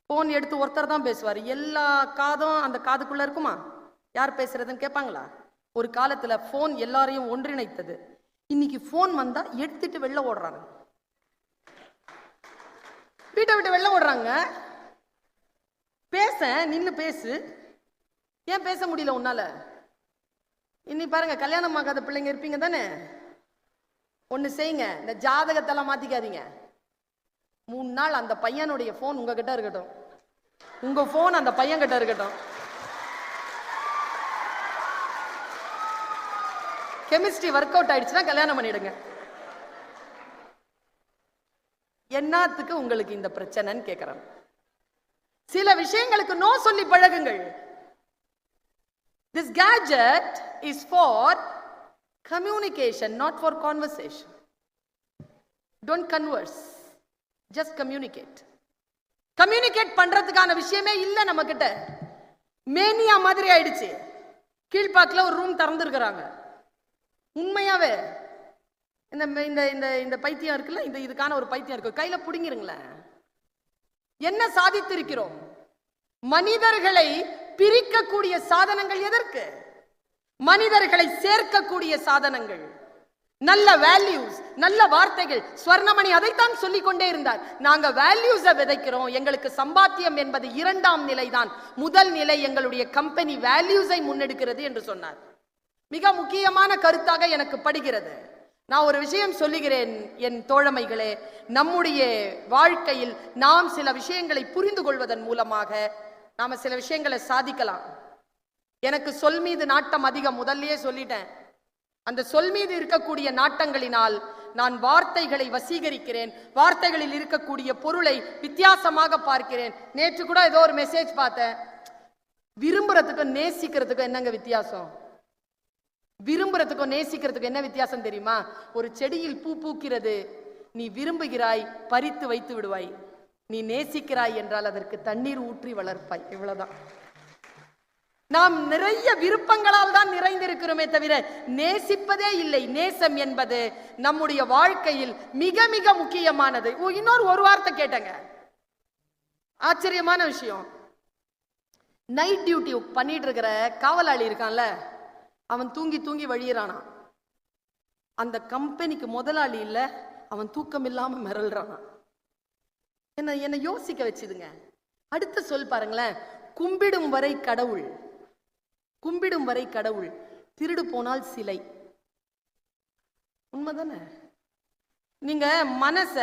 போன் எடுத்து ஒருத்தர் தான் பேசுவார். எல்லா காதும் அந்த காதுக்குள்ள இருக்குமா? யார் பேசுறதுன்னு கேட்பாங்களா? ஒரு காலத்துல போன் எல்லாரையும் ஒன்றிணைத்தது. இன்னைக்கு போன் வந்தா எடுத்துட்டு வெளில ஓடுறாங்க, வீட்டை விட்டு வெளில ஓடுறாங்க. பேச நின்னு பேசு, ஏன் பேச முடியல உன்னால? இன்னி பாருங்க, கல்யாணம் ஆகாத பிள்ளைங்க இருப்பீங்க தானே, ஒண்ணு செய்யுங்க, இந்த ஜாதகத்தெல்லாம் மாத்திக்காதீங்க. 3 நாள் அந்த பையனுடைய போன் உங்ககிட்ட இருக்கட்டும், உங்க போன் அந்த பையன் கிட்ட இருக்கட்டும். கெமிஸ்ட்ரி ஒர்க் அவுட் ஆயிடுச்சுன்னா கல்யாணம் பண்ணிடுங்க. என்னத்துக்கு உங்களுக்கு இந்த பிரச்சனைன்னு கேட்கிறேன். சில விஷயங்களுக்கு நோ சொல்லி பழகுங்கள். This gadget is for communication, not for conversation. Don't converse, just communicate. Communicate பண்றதுக்கான விஷயமே இல்ல நம்ம கிட்ட. மேனியா மாதிரி ஆயிடுச்சு. கீழ்பாக்கில் ஒரு ரூம் திறந்துருக்கிறாங்க. உண்மையாவே இந்த பைத்தியம் இருக்குல்ல, இதுக்கான ஒரு பைத்தியம் இருக்கு, கையில புடிங்கிருங்களேன். என்ன சாதித்திருக்கிறோம்? மனிதர்களை பிரிக்கக்கூடிய சாதனங்கள் எதற்கு? மனிதர்களை சேர்க்கக்கூடிய சாதனங்கள், நல்ல வேல்யூஸ், நல்ல வார்த்தைகள். ஸ்வர்ணமணி அதைத்தான் சொல்லிக் கொண்டே இருந்தார். நாங்க வேல்யூஸை விதைக்கிறோம், எங்களுக்கு சம்பாத்தியம் என்பது 2ஆம் நிலைதான், முதல் நிலை எங்களுடைய கம்பெனி வேல்யூஸை முன்னெடுக்கிறது என்று சொன்னார். மிக முக்கியமான கருத்தாக எனக்கு படுகிறது. நான் ஒரு விஷயம் சொல்லுகிறேன் என் தோழமைகளே, நம்முடைய வாழ்க்கையில் நாம் சில விஷயங்களை புரிந்து கொள்வதன் மூலமாக நாம சில விஷயங்களை சாதிக்கலாம். எனக்கு சொல் மீது நாட்டம் அதிகம், முதல்லயே சொல்லிட்டேன். அந்த சொல் மீது இருக்கக்கூடிய நாட்டங்களினால் நான் வார்த்தைகளை வசீகரிக்கிறேன், வார்த்தைகளில் இருக்கக்கூடிய பொருளை வித்தியாசமாக பார்க்கிறேன். நேற்று கூட ஏதோ ஒரு மெசேஜ் பார்த்தேன். விரும்புறதுக்கும் நேசிக்கிறதுக்கும் என்னங்க வித்தியாசம்? விரும்புறதுக்கும் நேசிக்கிறதுக்கும் என்ன வித்தியாசம் தெரியுமா? ஒரு செடியில் பூ பூக்கிறது, நீ விரும்புகிறாய், பறித்து வைத்து விடுவாய். நீ நேசிக்கிறாய் என்றால் அதற்கு தண்ணீர் ஊற்றி வளர்ப்பாய். இவ்வளவுதான். நாம் நிறைய விருப்பங்களால் தான் நிறைந்திருக்கிறோமே தவிர நேசிப்பதே இல்லை. நேசம் என்பது நம்முடைய வாழ்க்கையில் மிக மிக முக்கியமானது. இன்னொரு வார்த்தை கேட்டங்க, ஆச்சரியமான விஷயம். நைட் டியூட்டி பண்ணிட்டு இருக்கிற காவலாளி இருக்கான்ல, அவன் தூங்கி தூங்கி வழியிறானா. அந்த கம்பெனிக்கு முதலாளி இல்ல, அவன் தூக்கம் இல்லாம மிரள்றானா. என்ன யோசிக்க வச்சுதுங்க. அடுத்த சொல் பாருங்களேன், கும்பிடும் வரை கடவுள், கும்பிடும் வரை கடவுள், திருடு போனால் சிலை. உண்மைதானே? நீங்க மனச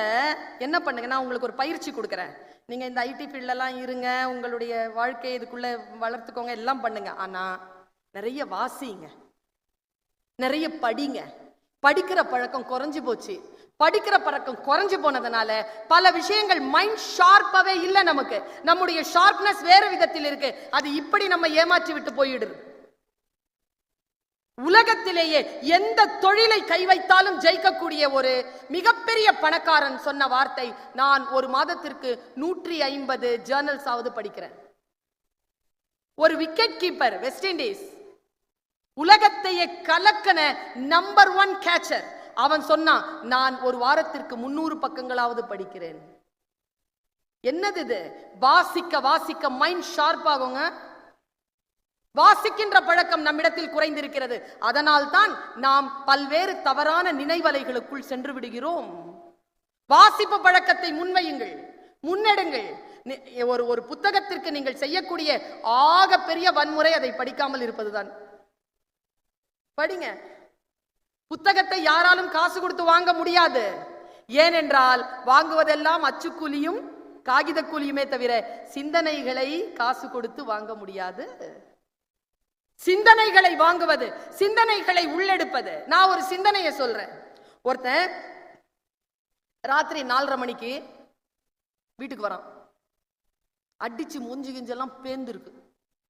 என்ன பண்ணுங்க, நான் உங்களுக்கு ஒரு பயிற்சி கொடுக்குறேன். நீங்க இந்த ஐடி ஃபீல்ட்லாம் இருங்க, உங்களுடைய வாழ்க்கையை இதுக்குள்ள வளர்த்துக்கோங்க, எல்லாம் பண்ணுங்க. ஆனா நிறைய வாசிங்க, நிறைய படிங்க. படிக்கிற பழக்கம் குறைஞ்சு போச்சு. படிக்கிற பழக்கம் குறைஞ்சு போனதுனால பல விஷயங்கள் மைண்ட் ஷார்ப்பாவே இல்லை. நமக்கு நம்முடைய ஷார்ப்னஸ் வேற விதத்தில் இருக்கு. அது இப்படி நம்ம ஏமாற்றி விட்டு போயிடுது. உலகத்திலேயே எந்த தொழிலை கை வைத்தாலும் ஜெயிக்கக்கூடிய ஒரு மிகப்பெரிய பணக்காரன் சொன்ன வார்த்தை, நான் ஒரு மாதத்திற்கு 150 ஜேர்னல்ஸ் ஆவது படிக்கிறேன். ஒரு விக்கெட் கீப்பர், வெஸ்ட் இண்டீஸ், உலகத்தையே கலக்கன நம்பர் 1 கேச்சர், அவன் சொன்னான், நான் ஒரு வாரத்திற்கு 300 பக்கங்களாவது படிக்கிறேன். என்னது இது? வாசிக்க வாசிக்க மைண்ட் ஷார்ப் ஆகுங்க. வாசிக்கின்ற பழக்கம் நம்மிடத்தில் குறைந்திருக்கிறது. அதனால் தான் நாம் பல்வேறு தவறான நினைவலைகளுக்குள் சென்று விடுகிறோம். வாசிப்பு பழக்கத்தை முன்வையுங்கள், முன்னெடுங்கள். ஒரு புத்தகத்திற்கு நீங்கள் செய்யக்கூடிய ஆக பெரிய வன்முறை அதை படிக்காமல் இருப்பதுதான். படிங்க. புத்தகத்தை யாராலும் காசு கொடுத்து வாங்க முடியாது. ஏனென்றால் வாங்குவதெல்லாம் அச்சுக்கூலியும் காகித கூலியுமே தவிர சிந்தனைகளை காசு கொடுத்து வாங்க முடியாது. சிந்தனைகளை வாங்குவது, சிந்தனைகளை உள்ளெடுப்பது. நான் ஒரு சிந்தனையை சொல்றேன். ஒருத்தன் ராத்திரி 4:30 மணிக்கு வீட்டுக்கு வரான். அடிச்சு மூஞ்சி கிஞ்செல்லாம் பேர்ந்துருக்கு,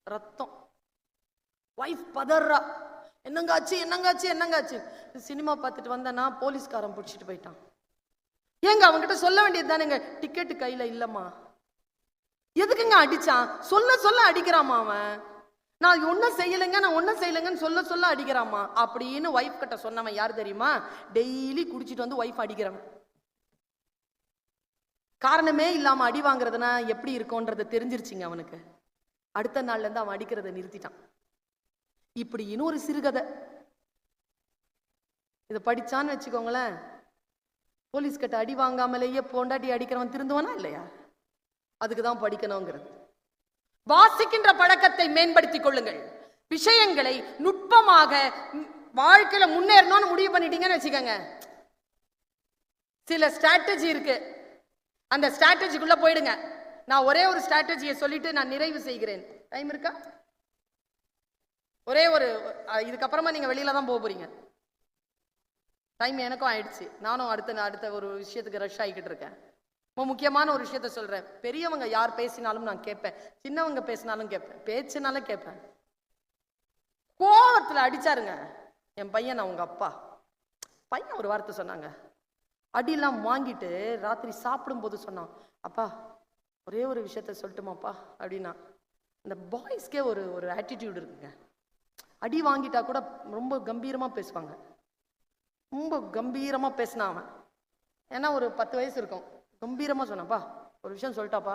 ரத்தம். வைஃப் பதறா, என்னங்காச்சு என்னங்காச்சு என்னங்காச்சு. சினிமா பார்த்துட்டு வந்தேன்னா போலீஸ்காரன் பிடிச்சிட்டு போயிட்டான். ஏங்க அவன்கிட்ட சொல்ல வேண்டியது தானேங்க, டிக்கெட்டு கையில இல்லம்மா. எதுக்குங்க அடிச்சான்? சொல்ல சொல்ல அடிக்கிறாமா அவன். நான் ஒன்னும் செய்யலைங்கன்னு சொல்ல சொல்ல அடிக்கிறாமா அப்படின்னு ஒய்ஃப் கிட்ட சொன்னவன் யார் தெரியுமா? டெய்லி குடிச்சிட்டு வந்து ஒய்ஃப் அடிக்கிறவன். காரணமே இல்லாம அடி வாங்குறதுனா எப்படி இருக்கும்ன்றது தெரிஞ்சிருச்சுங்க அவனுக்கு. அடுத்த நாள்ல இருந்து அவன் அடிக்கிறத நிறுத்திட்டான். இப்படி இன்னொரு சிறுகதை இதை படிச்சான்னு வச்சுக்கோங்களேன், போலீஸ் கிட்ட அடி வாங்காமலேயே பொண்டாட்டி அடிக்கிறவன் திருந்துவானா இல்லையா? அதுக்குதான் படிக்கணுங்கிறது. வாசிக்கின்ற பழக்கத்தை மேம்படுத்திக் கொள்ளுங்கள். விஷயங்களை நுட்பமாக வாழ்க்கையில முன்னேறணும்னு முடிவு பண்ணிட்டீங்கன்னு வச்சுக்கோங்க, சில ஸ்ட்ராட்டஜி இருக்கு, அந்த ஸ்ட்ராட்டஜிக்குள்ள போயிடுங்க. நான் ஒரே ஒரு ஸ்ட்ராட்டஜியை சொல்லிட்டு நான் நிறைவு செய்கிறேன். டைம் இருக்கா? ஒரே ஒரு, இதுக்கப்புறமா நீங்க வெளியில தான் போக போறீங்க. டைம் எனக்கும் ஆயிடுச்சு. நானும் அடுத்த ஒரு விஷயத்துக்கு ரஷ் ஆகிக்கிட்டு இருக்கேன். முக்கியமான ஒரு விஷயத்த சொல்றேன். பெரியவங்க யார் பேசினாலும் நான் கேட்பேன், சின்னவங்க பேசினாலும் கேட்பேன், பேச்சுனாலும் கேட்பேன். கோவத்துல அடிச்சாருங்க என் பையன். அவங்க அப்பா பையன் ஒரு வார்த்தை சொன்னாங்க, அடியெல்லாம் வாங்கிட்டு ராத்திரி சாப்பிடும் போது சொன்னான், அப்பா ஒரே ஒரு விஷயத்த சொல்லட்டுமாப்பா அப்படின்னா. அந்த பாய்ஸ்க்கே ஒரு ஆட்டிடியூட் இருக்குங்க. அடி வாங்கிட்டா கூட ரொம்ப கம்பீரமா பேசுவாங்க. ரொம்ப கம்பீரமா பேசினா அவன், ஏன்னா ஒரு 10 வயசு இருக்கும், கம்பீரமா சொன்னாப்பா ஒரு விஷயம் சொல்லிட்டாப்பா.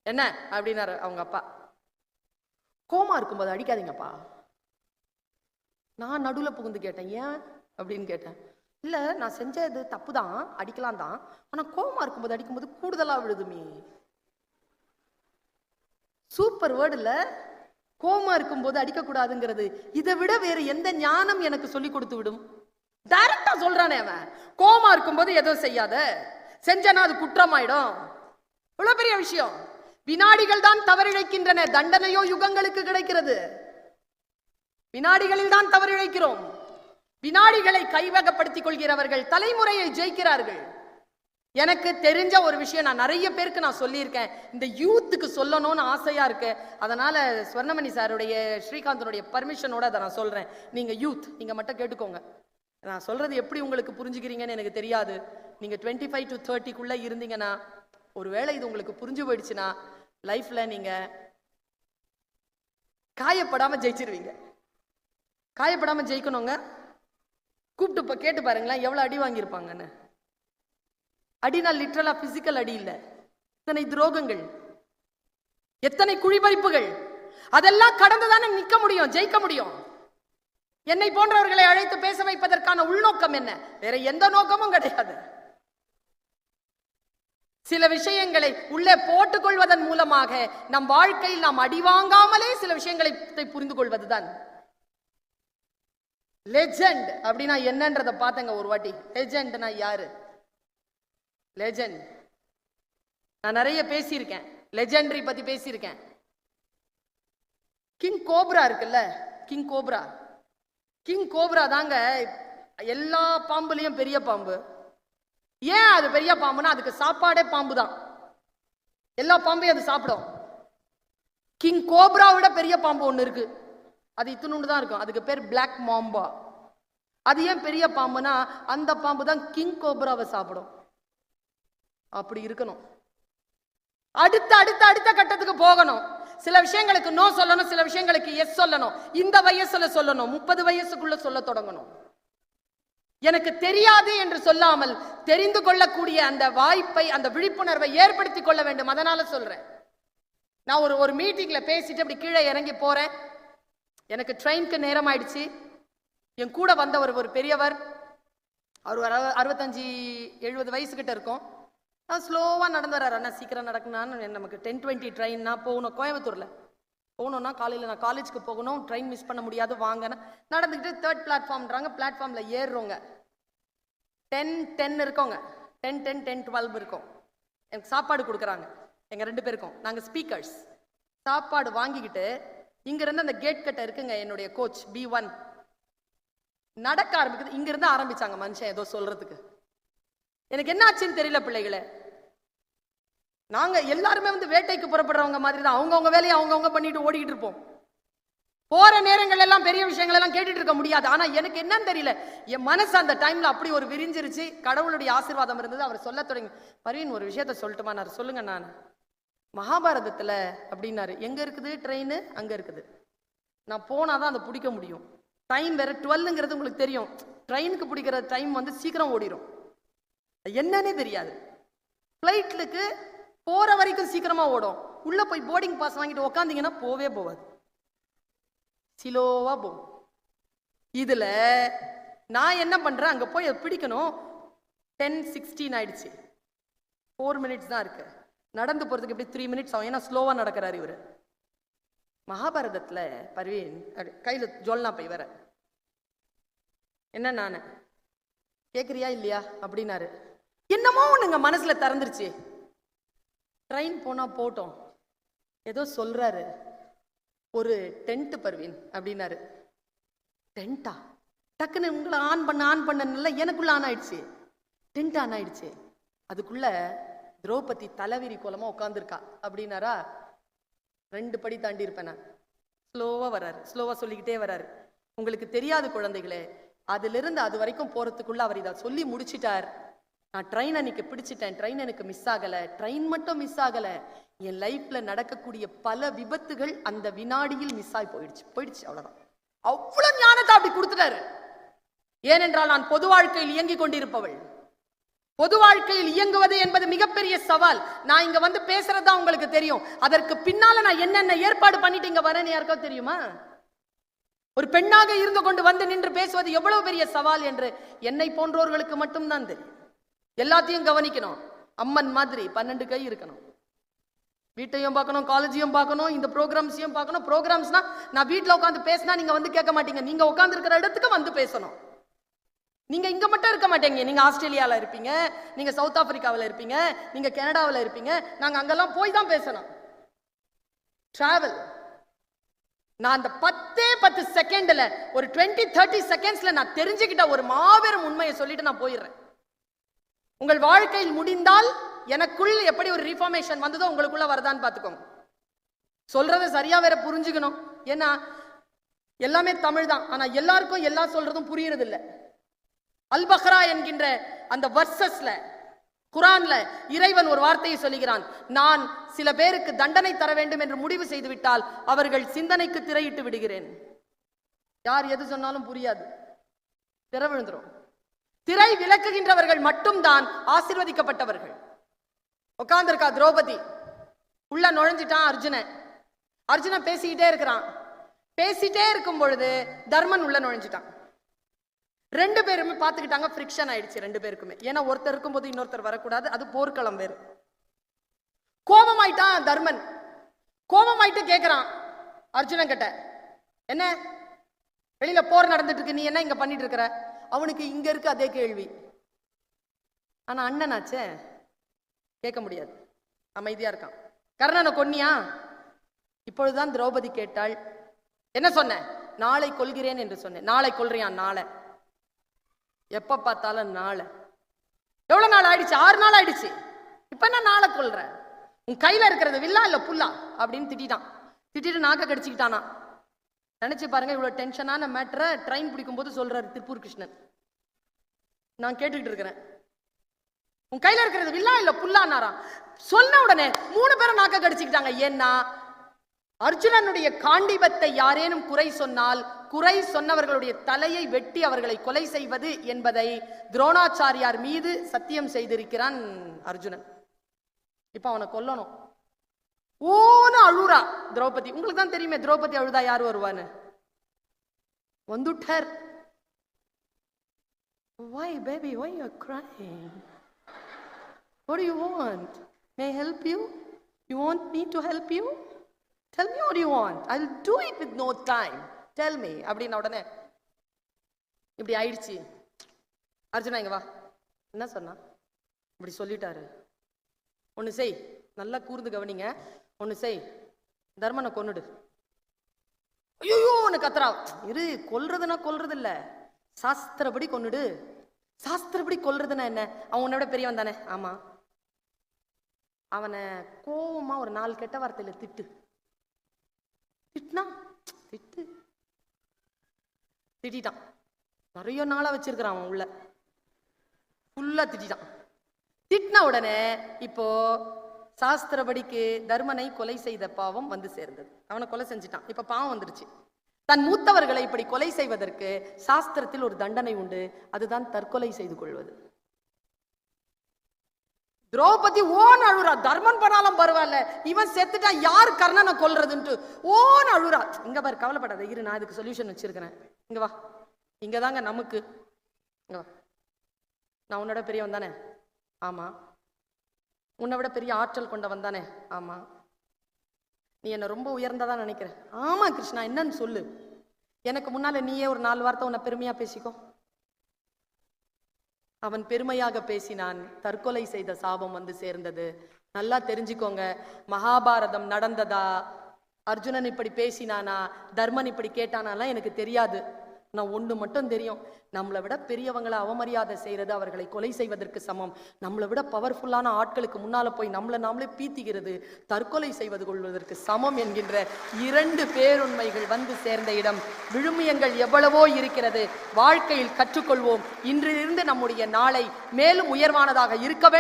என்ன அப்படின்னாரு அவங்க அப்பா. கோமா இருக்கும்போது அடிக்காதீங்கப்பா. நான் நடுவில் புகுந்து கேட்டேன், ஏன் அப்படின்னு கேட்டேன். இல்ல நான் செஞ்சது தப்பு தான், அடிக்கலாம் தான், ஆனா கோமா இருக்கும்போது அடிக்கும்போது கூடுதலா விழுதுமே. சூப்பர் வேர்டு இல்ல? கோமா இருக்கும்போது அடிக்க கூடாதுங்கிறது. இதை விட வேற எந்த ஞானம் எனக்கு சொல்லி கொடுத்து விடும்? டைரக்டா சொல்றானே அவன், கோமா இருக்கும்போது எதுவும் செய்யாத, செஞ்சனா அது குற்றமாயிடும். இவ்வளவு பெரிய விஷயம். வினாடிகள் தான் தவறிழைக்கின்றன, தண்டனையோ யுகங்களுக்கு கிடைக்கிறது. வினாடிகளில் தான் தவறிழைக்கிறோம். வினாடிகளை கைவகப்படுத்திக் கொள்கிறவர்கள் தலைமுறையை ஜெயிக்கிறார்கள். எனக்கு தெரிஞ்ச ஒரு விஷயம் நான் நிறைய பேருக்கு நான் சொல்லியிருக்கேன், இந்த யூத்துக்கு சொல்லணும்னு ஆசையா இருக்கு. அதனால ஸ்வர்ணமணி சாருடைய, ஸ்ரீகாந்தனுடைய பர்மிஷனோட அதை நான் சொல்றேன். நீங்க யூத், நீங்க மட்டும் கேட்டுக்கோங்க. நான் சொல்றது எப்படி உங்களுக்கு புரிஞ்சுக்கிறீங்கன்னு எனக்கு தெரியாது. நீங்க 25 to 30 இருந்தீங்கன்னா, ஒருவேளை இது உங்களுக்கு புரிஞ்சு போயிடுச்சுன்னா, லைஃப்ல நீங்க காயப்படாம ஜெயிச்சிருவீங்க. காயப்படாம ஜெயிக்கணுங்க. கூப்பிட்டு கேட்டு பாருங்களேன் எவ்வளவு அடி வாங்கியிருப்பாங்கன்னு. அடினா லிட்டரலா பிசிக்கல் அடி இல்ல, எத்தனை துரோகங்கள், எத்தனை குழிபறிப்புகள், அதெல்லாம் கடந்துதானே நிக்க முடியும், ஜெயிக்க முடியும். என்னை போன்றவர்களை அழைத்து பேச வைப்பதற்கான உள்நோக்கம் என்ன? வேற எந்த நோக்கமும் கிடையாது. சில விஷயங்களை உள்ளே போட்டுக் கொள்வதன் மூலமாக நம் வாழ்க்கையில் நாம் அடி வாங்காமலே சில விஷயங்களை புரிந்து கொள்வதுதான். லெஜெண்ட் அப்படின்னா என்னன்றதை பார்த்தங்க ஒரு வாட்டி. லெஜெண்ட்னா யாரு? லெஜெண்ட் நான் நிறைய பேசியிருக்கேன், லெஜெண்டரி பத்தி பேசியிருக்கேன். கிங் கோப்ரா இருக்குல்ல, கிங் கோப்ரா, கிங் கோப்ரா தாங்க எல்லா பாம்புலயும் பெரிய பாம்பு. ஏன் அது பெரிய பாம்புனா அதுக்கு சாப்பாடே பாம்பு தான். எல்லா பாம்பையும் அது சாப்பிடும். கிங் கோப்ராவோட பெரிய பாம்பு ஒண்ணு இருக்கு, அது இத்தினூண்டு தான் இருக்கும், அதுக்கு பேர் பிளாக் மாம்பா. அது ஏன் பெரிய பாம்புனா அந்த பாம்பு தான் கிங் கோப்ராவை சாப்பிடும். அப்படி இருக்கணும். அடுத்த அடுத்த அடுத்த கட்டத்துக்கு போகணும். சில விஷயங்களுக்கு நோ சொல்லணும், சில விஷயங்களுக்கு எஸ் சொல்லணும். இந்த வயசுல சொல்லணும், 30 வயசுக்குள்ள சொல்ல தொடங்கணும். எனக்கு தெரியாது என்று சொல்லாமல் தெரிந்து கொள்ளக்கூடிய அந்த வாய்ப்பை, அந்த விழிப்புணர்வை ஏற்படுத்திக் கொள்ள வேண்டும். அதனால சொல்றேன். நான் ஒரு மீட்டிங்ல பேசிட்டு அப்படி கீழே இறங்கி போறேன். எனக்கு ட்ரெயினுக்கு நேரம் ஆயிடுச்சு. என் கூட வந்தவர் ஒரு பெரியவர், அவர் 65-70 வயசு கிட்ட இருக்கும். ஸ்லோவா நடந்து வர்றாரு. அண்ணா சீக்கிரம் நடக்குனான்னு, நமக்கு 10:20 ட்ரெயின்னா போகணும், கோயம்புத்தூர்ல போகணும்னா காலையில் நான் காலேஜுக்கு போகணும், ட்ரெயின் மிஸ் பண்ண முடியாது வாங்கன்னா நடந்துக்கிட்டு 3rd பிளாட்ஃபார்ம்ன்றாங்க. பிளாட்ஃபார்ம்ல ஏறுறோங்க, 10:10 இருக்கோங்க, 10:10 10:12 இருக்கும். எனக்கு சாப்பாடு கொடுக்குறாங்க எங்க 2 பேருக்கும். நாங்க ஸ்பீக்கர்ஸ். சாப்பாடு வாங்கிக்கிட்டு இங்க இருந்து அந்த கேட் கட்ட இருக்குங்க, என்னுடைய கோச் B1 நடக்க ஆரம்பிக்குது. இங்க இருந்து ஆரம்பிச்சாங்க மனுஷன் ஏதோ சொல்றதுக்கு. எனக்கு என்ன ஆச்சுன்னு தெரியல பிள்ளைகளே. நாங்க எல்லாருமே வேட்டைக்கு புறப்படுறவங்க மாதிரி தான், அவங்கவுங்க வேலையை அவங்கவுங்க பண்ணிட்டு ஓடிக்கிட்டு இருப்போம். போற நேரங்கள் எல்லாம் பெரிய விஷயங்கள் எல்லாம் கேட்டுட்டு இருக்க முடியாது. ஆனா எனக்கு என்னன்னு தெரியல, என் மனசு அந்த டைம்ல அப்படி ஒரு விரிஞ்சிருச்சு. கடவுளுடைய ஆசீர்வாதம் இருந்தது. அவர் சொல்ல தொடங்கி, பர்வீன் ஒரு விஷயத்த சொல்லட்டுமா? சொல்லுங்க. நான் மகாபாரதத்துல அப்படின்னாரு. எங்க இருக்குது ட்ரெயின்? அங்க இருக்குது. நான் போனாதான் அதை பிடிக்க முடியும். டைம் வேற 12ங்கிறது உங்களுக்கு தெரியும். ட்ரெயினுக்கு பிடிக்கிற டைம் வந்து சீக்கிரம் ஓடிடும், என்னன்னே தெரியாது. ஃப்ளைட்டுக்கு போற வரைக்கும் சீக்கிரமா ஓடும். உள்ள போய் போர்டிங் பாஸ் வாங்கிட்டு உக்காந்தீங்கன்னா போவே போவாது, சிலோவா போகும். இதுல நான் என்ன பண்றேன், அங்க போய் பிடிக்கணும். 10:16 ஆயிடுச்சு, 4 மினிட்ஸ் தான் இருக்கு. நடந்து போறதுக்கு எப்படி 3 மினிட்ஸ் ஆகும், ஏன்னா ஸ்லோவா நடக்கிறாரு இவரு. மகாபாரதத்துல பர்வீன் கையில ஜொல்னா போய் வர என்ன, நானு கேக்குறியா இல்லையா அப்படின்னாரு. என்னமோ ஒண்ணுங்க மனசுல திறந்துருச்சு. ட்ரெயின் போனா போட்டோம், ஏதோ சொல்றாரு. ஒரு டென்ட் பர்வீன் அப்படின்னாரு. டென்ட்டா? டக்குன்னு உங்களை ஆன் பண்ண எனக்குள்ள ஆன் ஆயிடுச்சு, டென்ட் ஆன் ஆயிடுச்சு. அதுக்குள்ள திரௌபதி தலைவிரி கோலமா உட்காந்துருக்கா அப்படின்னாரா. 2 படி தாண்டி இருப்பேன் நான். ஸ்லோவா வர்றாரு, ஸ்லோவா சொல்லிக்கிட்டே வர்றாரு. உங்களுக்கு தெரியாது குழந்தைகளே, அதுல இருந்து அது வரைக்கும் போறதுக்குள்ள அவர் இதை சொல்லி முடிச்சிட்டார். நான் ட்ரெயின் அன்னைக்கு பிடிச்சிட்டேன், ட்ரெயின் எனக்கு மிஸ் ஆகல. ட்ரெயின் மட்டும் மிஸ் ஆகல, என் லைஃப்ல நடக்கக்கூடிய பல விபத்துகள் அந்த வினாடியில் மிஸ் ஆகி போயிடுச்சு அவ்வளவுதான். அவ்வளவு ஞானத்தை அப்படி கொடுத்துட்டாரு. ஏனென்றால் நான் பொது வாழ்க்கையில் இயங்கிக் கொண்டிருப்பவள். பொது வாழ்க்கையில் இயங்குவது என்பது மிகப்பெரிய சவால். நான் இங்க வந்து பேசுறதா உங்களுக்கு தெரியும், அதற்கு பின்னால நான் என்னென்ன ஏற்பாடு பண்ணிட்டு இங்க வரேன்னு யாருக்கோ தெரியுமா? ஒரு பெண்ணாக இருந்து கொண்டு வந்து நின்று பேசுவது எவ்வளவு பெரிய சவால் என்று என்னை போன்றோர்களுக்கு மட்டும்தான் தெரியும். எல்லாத்தையும் கவனிக்கணும், அம்மன் மாதிரி 12 கை இருக்கணும். வீட்டையும் பார்க்கணும், காலேஜையும் பார்க்கணும், இந்த ப்ரோக்ராம்ஸையும் பார்க்கணும். ப்ரோக்ராம்ஸ்னா நான் வீட்டில் உட்காந்து பேசினா நீங்க வந்து கேட்க மாட்டீங்க, நீங்க உட்கார்ந்து இருக்கிற இடத்துக்கு வந்து பேசணும். நீங்க இங்க மட்டும் இருக்க மாட்டீங்க, நீங்க ஆஸ்திரேலியாவில் இருப்பீங்க, நீங்க சவுத் ஆப்பிரிக்காவில் இருப்பீங்க, நீங்க கனடாவில் இருப்பீங்க. நாங்க அங்கெல்லாம் போய் தான் பேசணும். டிராவல். நான் அந்த 10 செகண்ட்ல ஒரு 20-30 செகண்ட்ஸ்ல நான் தெரிஞ்சுக்கிட்ட ஒரு மாபெரும் உண்மையை சொல்லிட்டு நான் போயிடுறேன். உங்கள் வாழ்க்கையில் முடிந்தால் எனக்குள் எப்படி ஒரு ரிஃபார்மேஷன் வந்ததோ உங்களுக்குள்ள வருதான்னு பாத்துக்கோங்க. சொல்றதை சரியா வேற புரிஞ்சுக்கணும். ஏன்னா எல்லாமே தமிழ் தான், ஆனா எல்லாருக்கும் எல்லா சொல்றதும் புரியறது இல்லை. அல் பக்ரா என்கின்ற அந்த வர்சஸ்ல குரான்ல இறைவன் ஒரு வார்த்தையை சொல்லுகிறான். நான் சில பேருக்கு தண்டனை தர வேண்டும் என்று முடிவு செய்து விட்டால் அவர்கள் சிந்தனைக்கு திரையிட்டு விடுகிறேன். யார் எது சொன்னாலும் புரியாது, திரை விழுந்துரும். திரை விளக்குகின்றவர்கள் மட்டும்தான் ஆசீர்வதிக்கப்பட்டவர்கள். உட்கார்ந்திருக்கா திரௌபதி, உள்ள நுழைஞ்சிட்டான் அர்ஜுனன் பேசிக்கிட்டே இருக்கிறான். பேசிட்டே இருக்கும் பொழுது தர்மன் உள்ள நுழைஞ்சிட்டான். 2 பேருமே பார்த்துக்கிட்டாங்க. ஃப்ரிக்ஷன் ஆயிடுச்சு 2 பேருக்குமே. ஏன்னா ஒருத்தர் இருக்கும்போது இன்னொருத்தர் வரக்கூடாது, அது போர்க்களம் வேறு. கோபமாயிட்டான் தர்மன். கோபமாயிட்டு கேட்கிறான் அர்ஜுனன் கிட்ட, என்ன வெளியில போர் நடந்துட்டு இருக்கு, நீ என்ன இங்க பண்ணிட்டு இருக்கிற? அவனுக்கு இங்க இருக்கு அதே கேள்வி. ஆனா அண்ணனாச்சே, கேட்க முடியாது, அமைதியா இருக்கான். கர்ணனை கொன்னியா? இப்பொழுதுதான் திரௌபதி கேட்டாள். என்ன சொன்ன? நாளை கொல்கிறேன் என்று சொன்னேன். நாளை கொல்றியான்? நாளை. எப்ப பார்த்தாலும் நாளை. எவ்வளவு நாள் ஆயிடுச்சு? 6 நாள் ஆயிடுச்சு. இப்ப என்ன நாளை கொல்ற? உன் கையில இருக்கிறது வில்லா இல்ல புல்லா அப்படின்னு திட்டான். திட்டிட்டு நாக்க கடிச்சுக்கிட்டானா. நினைச்சு பாருங்க, இவ்வளவு டென்ஷனான மேட்டரை ட்ரெயின் பிடிக்கும் போது சொல்றாரு திருப்பூர் கிருஷ்ணன். நான் கேட்டுக்கிட்டு இருக்கிறேன், உன் கையில இருக்கிறது வில்லா இல்ல புல்லானாரா. சொன்ன உடனே 3 பேரும் நாக்க கடிச்சுக்கிட்டாங்க. ஏன்னா அர்ஜுனனுடைய காண்டிபத்தை யாரேனும் குறை சொன்னால் குறை சொன்னவர்களுடைய தலையை வெட்டி அவர்களை கொலை செய்வது என்பதை துரோணாச்சாரியார் மீது சத்தியம் செய்திருக்கிறான் அர்ஜுனன். இப்ப அவனை கொல்லணும். ஓன்னு அழுறா திரௌபதி. உங்களுக்கு தான் தெரியுமே, திரௌபதி அழுதா யாரு வருவான்னு. வந்துட்டார். Why baby, why you are crying? What do you want? May I help you? You want me to help you? Tell me what you want. I'll do it with no time. Tell me. அப்படின்ன உடனே இப்படி ஆயிடுச்சு. அர்ஜுனா இங்க வா. என்ன சொன்னா? இப்படி சொல்லிட்டாரு. ஒன்னு செய், நல்லா கூர்ந்து கவனிங்க. ஒன்னு செய், தர்மனை கொன்னுடு. ஐயோ உனக்கு கத்துறா. இரு, கொல்றதுன்னா கொல்றது இல்ல, சாஸ்திரப்படி கொன்னுடு. சாஸ்திரப்படி கொல்றதுன்னா என்ன? அவன் உன்னோட பெரியவன் தானே? ஆமா. அவனை கோவமா ஒரு 4 கெட்ட வார்த்தையில திட்டு. திட்டினா திட்டு. திட்டான். நிறைய நாளா வச்சிருக்கிறான் அவன் உள்ள, ஃபுல்லா திட்டான். திட்டின உடனே இப்போ சாஸ்திரப்படிக்கு தர்மனை கொலை செய்த பாவம் வந்து சேர்ந்தது. அவனை கொலை செஞ்சுட்டான். இப்ப பாவம் வந்துருச்சு. தன் மூத்தவர்களை இப்படி கொலை செய்வதற்கு சாஸ்திரத்தில் ஒரு தண்டனை உண்டு, அதுதான் தற்கொலை செய்து கொள்வது. திரௌபதி ஓன் அழுறா, தர்மன் பண்ணாலும் பரவாயில்ல, இவன் செத்துட்டா யார் கர்ணனை கொல்றதுன்ட்டு ஓன் அழுறா. இங்க பாரு, கவலைப்படாத, இரு, நான் இதுக்கு சொல்யூஷன் வச்சிருக்கிறேன், இங்க வா, இங்கதாங்க நமக்கு, இங்க வா. நான் உன்னோட பெரியவன் தானே? ஆமா. உன்னை விட பெரிய ஆற்றல் கொண்டவன் தானே? ஆமா. நீ என்ன ரொம்ப உயர்ந்ததா நினைக்கிற? ஆமா கிருஷ்ணா, என்னன்னு சொல்லு. எனக்கு முன்னால நீயே ஒரு 4 வார்த்தை உன்னை பெருமையா பேசிக்கோ. அவன் பெருமையாக பேசினான், தற்கொலை செய்த சாபம் வந்து சேர்ந்தது. நல்லா தெரிஞ்சுக்கோங்க, மகாபாரதம் நடந்ததா, அர்ஜுனன் இப்படி பேசினானா, தர்மன் இப்படி கேட்டானாலாம் எனக்கு தெரியாது. நான் ஒன்று மட்டும் தெரியும், நம்மளை விட பெரியவங்களை அவமரியாதை செய்யறது அவர்களை கொலை செய்வதற்கு சமம். நம்மளை விட பவர்ஃபுல்லான ஆட்களுக்கு முன்னால போய் நம்மளை நாமளே பீத்திக்கிறது தற்கொலை செய்வது கொள்வதற்கு சமம் என்கின்ற 2 பேருண்மைகள் வந்து சேர்ந்த இடம். விழுமியங்கள் எவ்வளவோ இருக்கிறது, வாழ்க்கையில் கற்றுக்கொள்வோம். இன்றிலிருந்து நம்முடைய நாளை மேலும் உயர்வானதாக இருக்க வேண்டும்.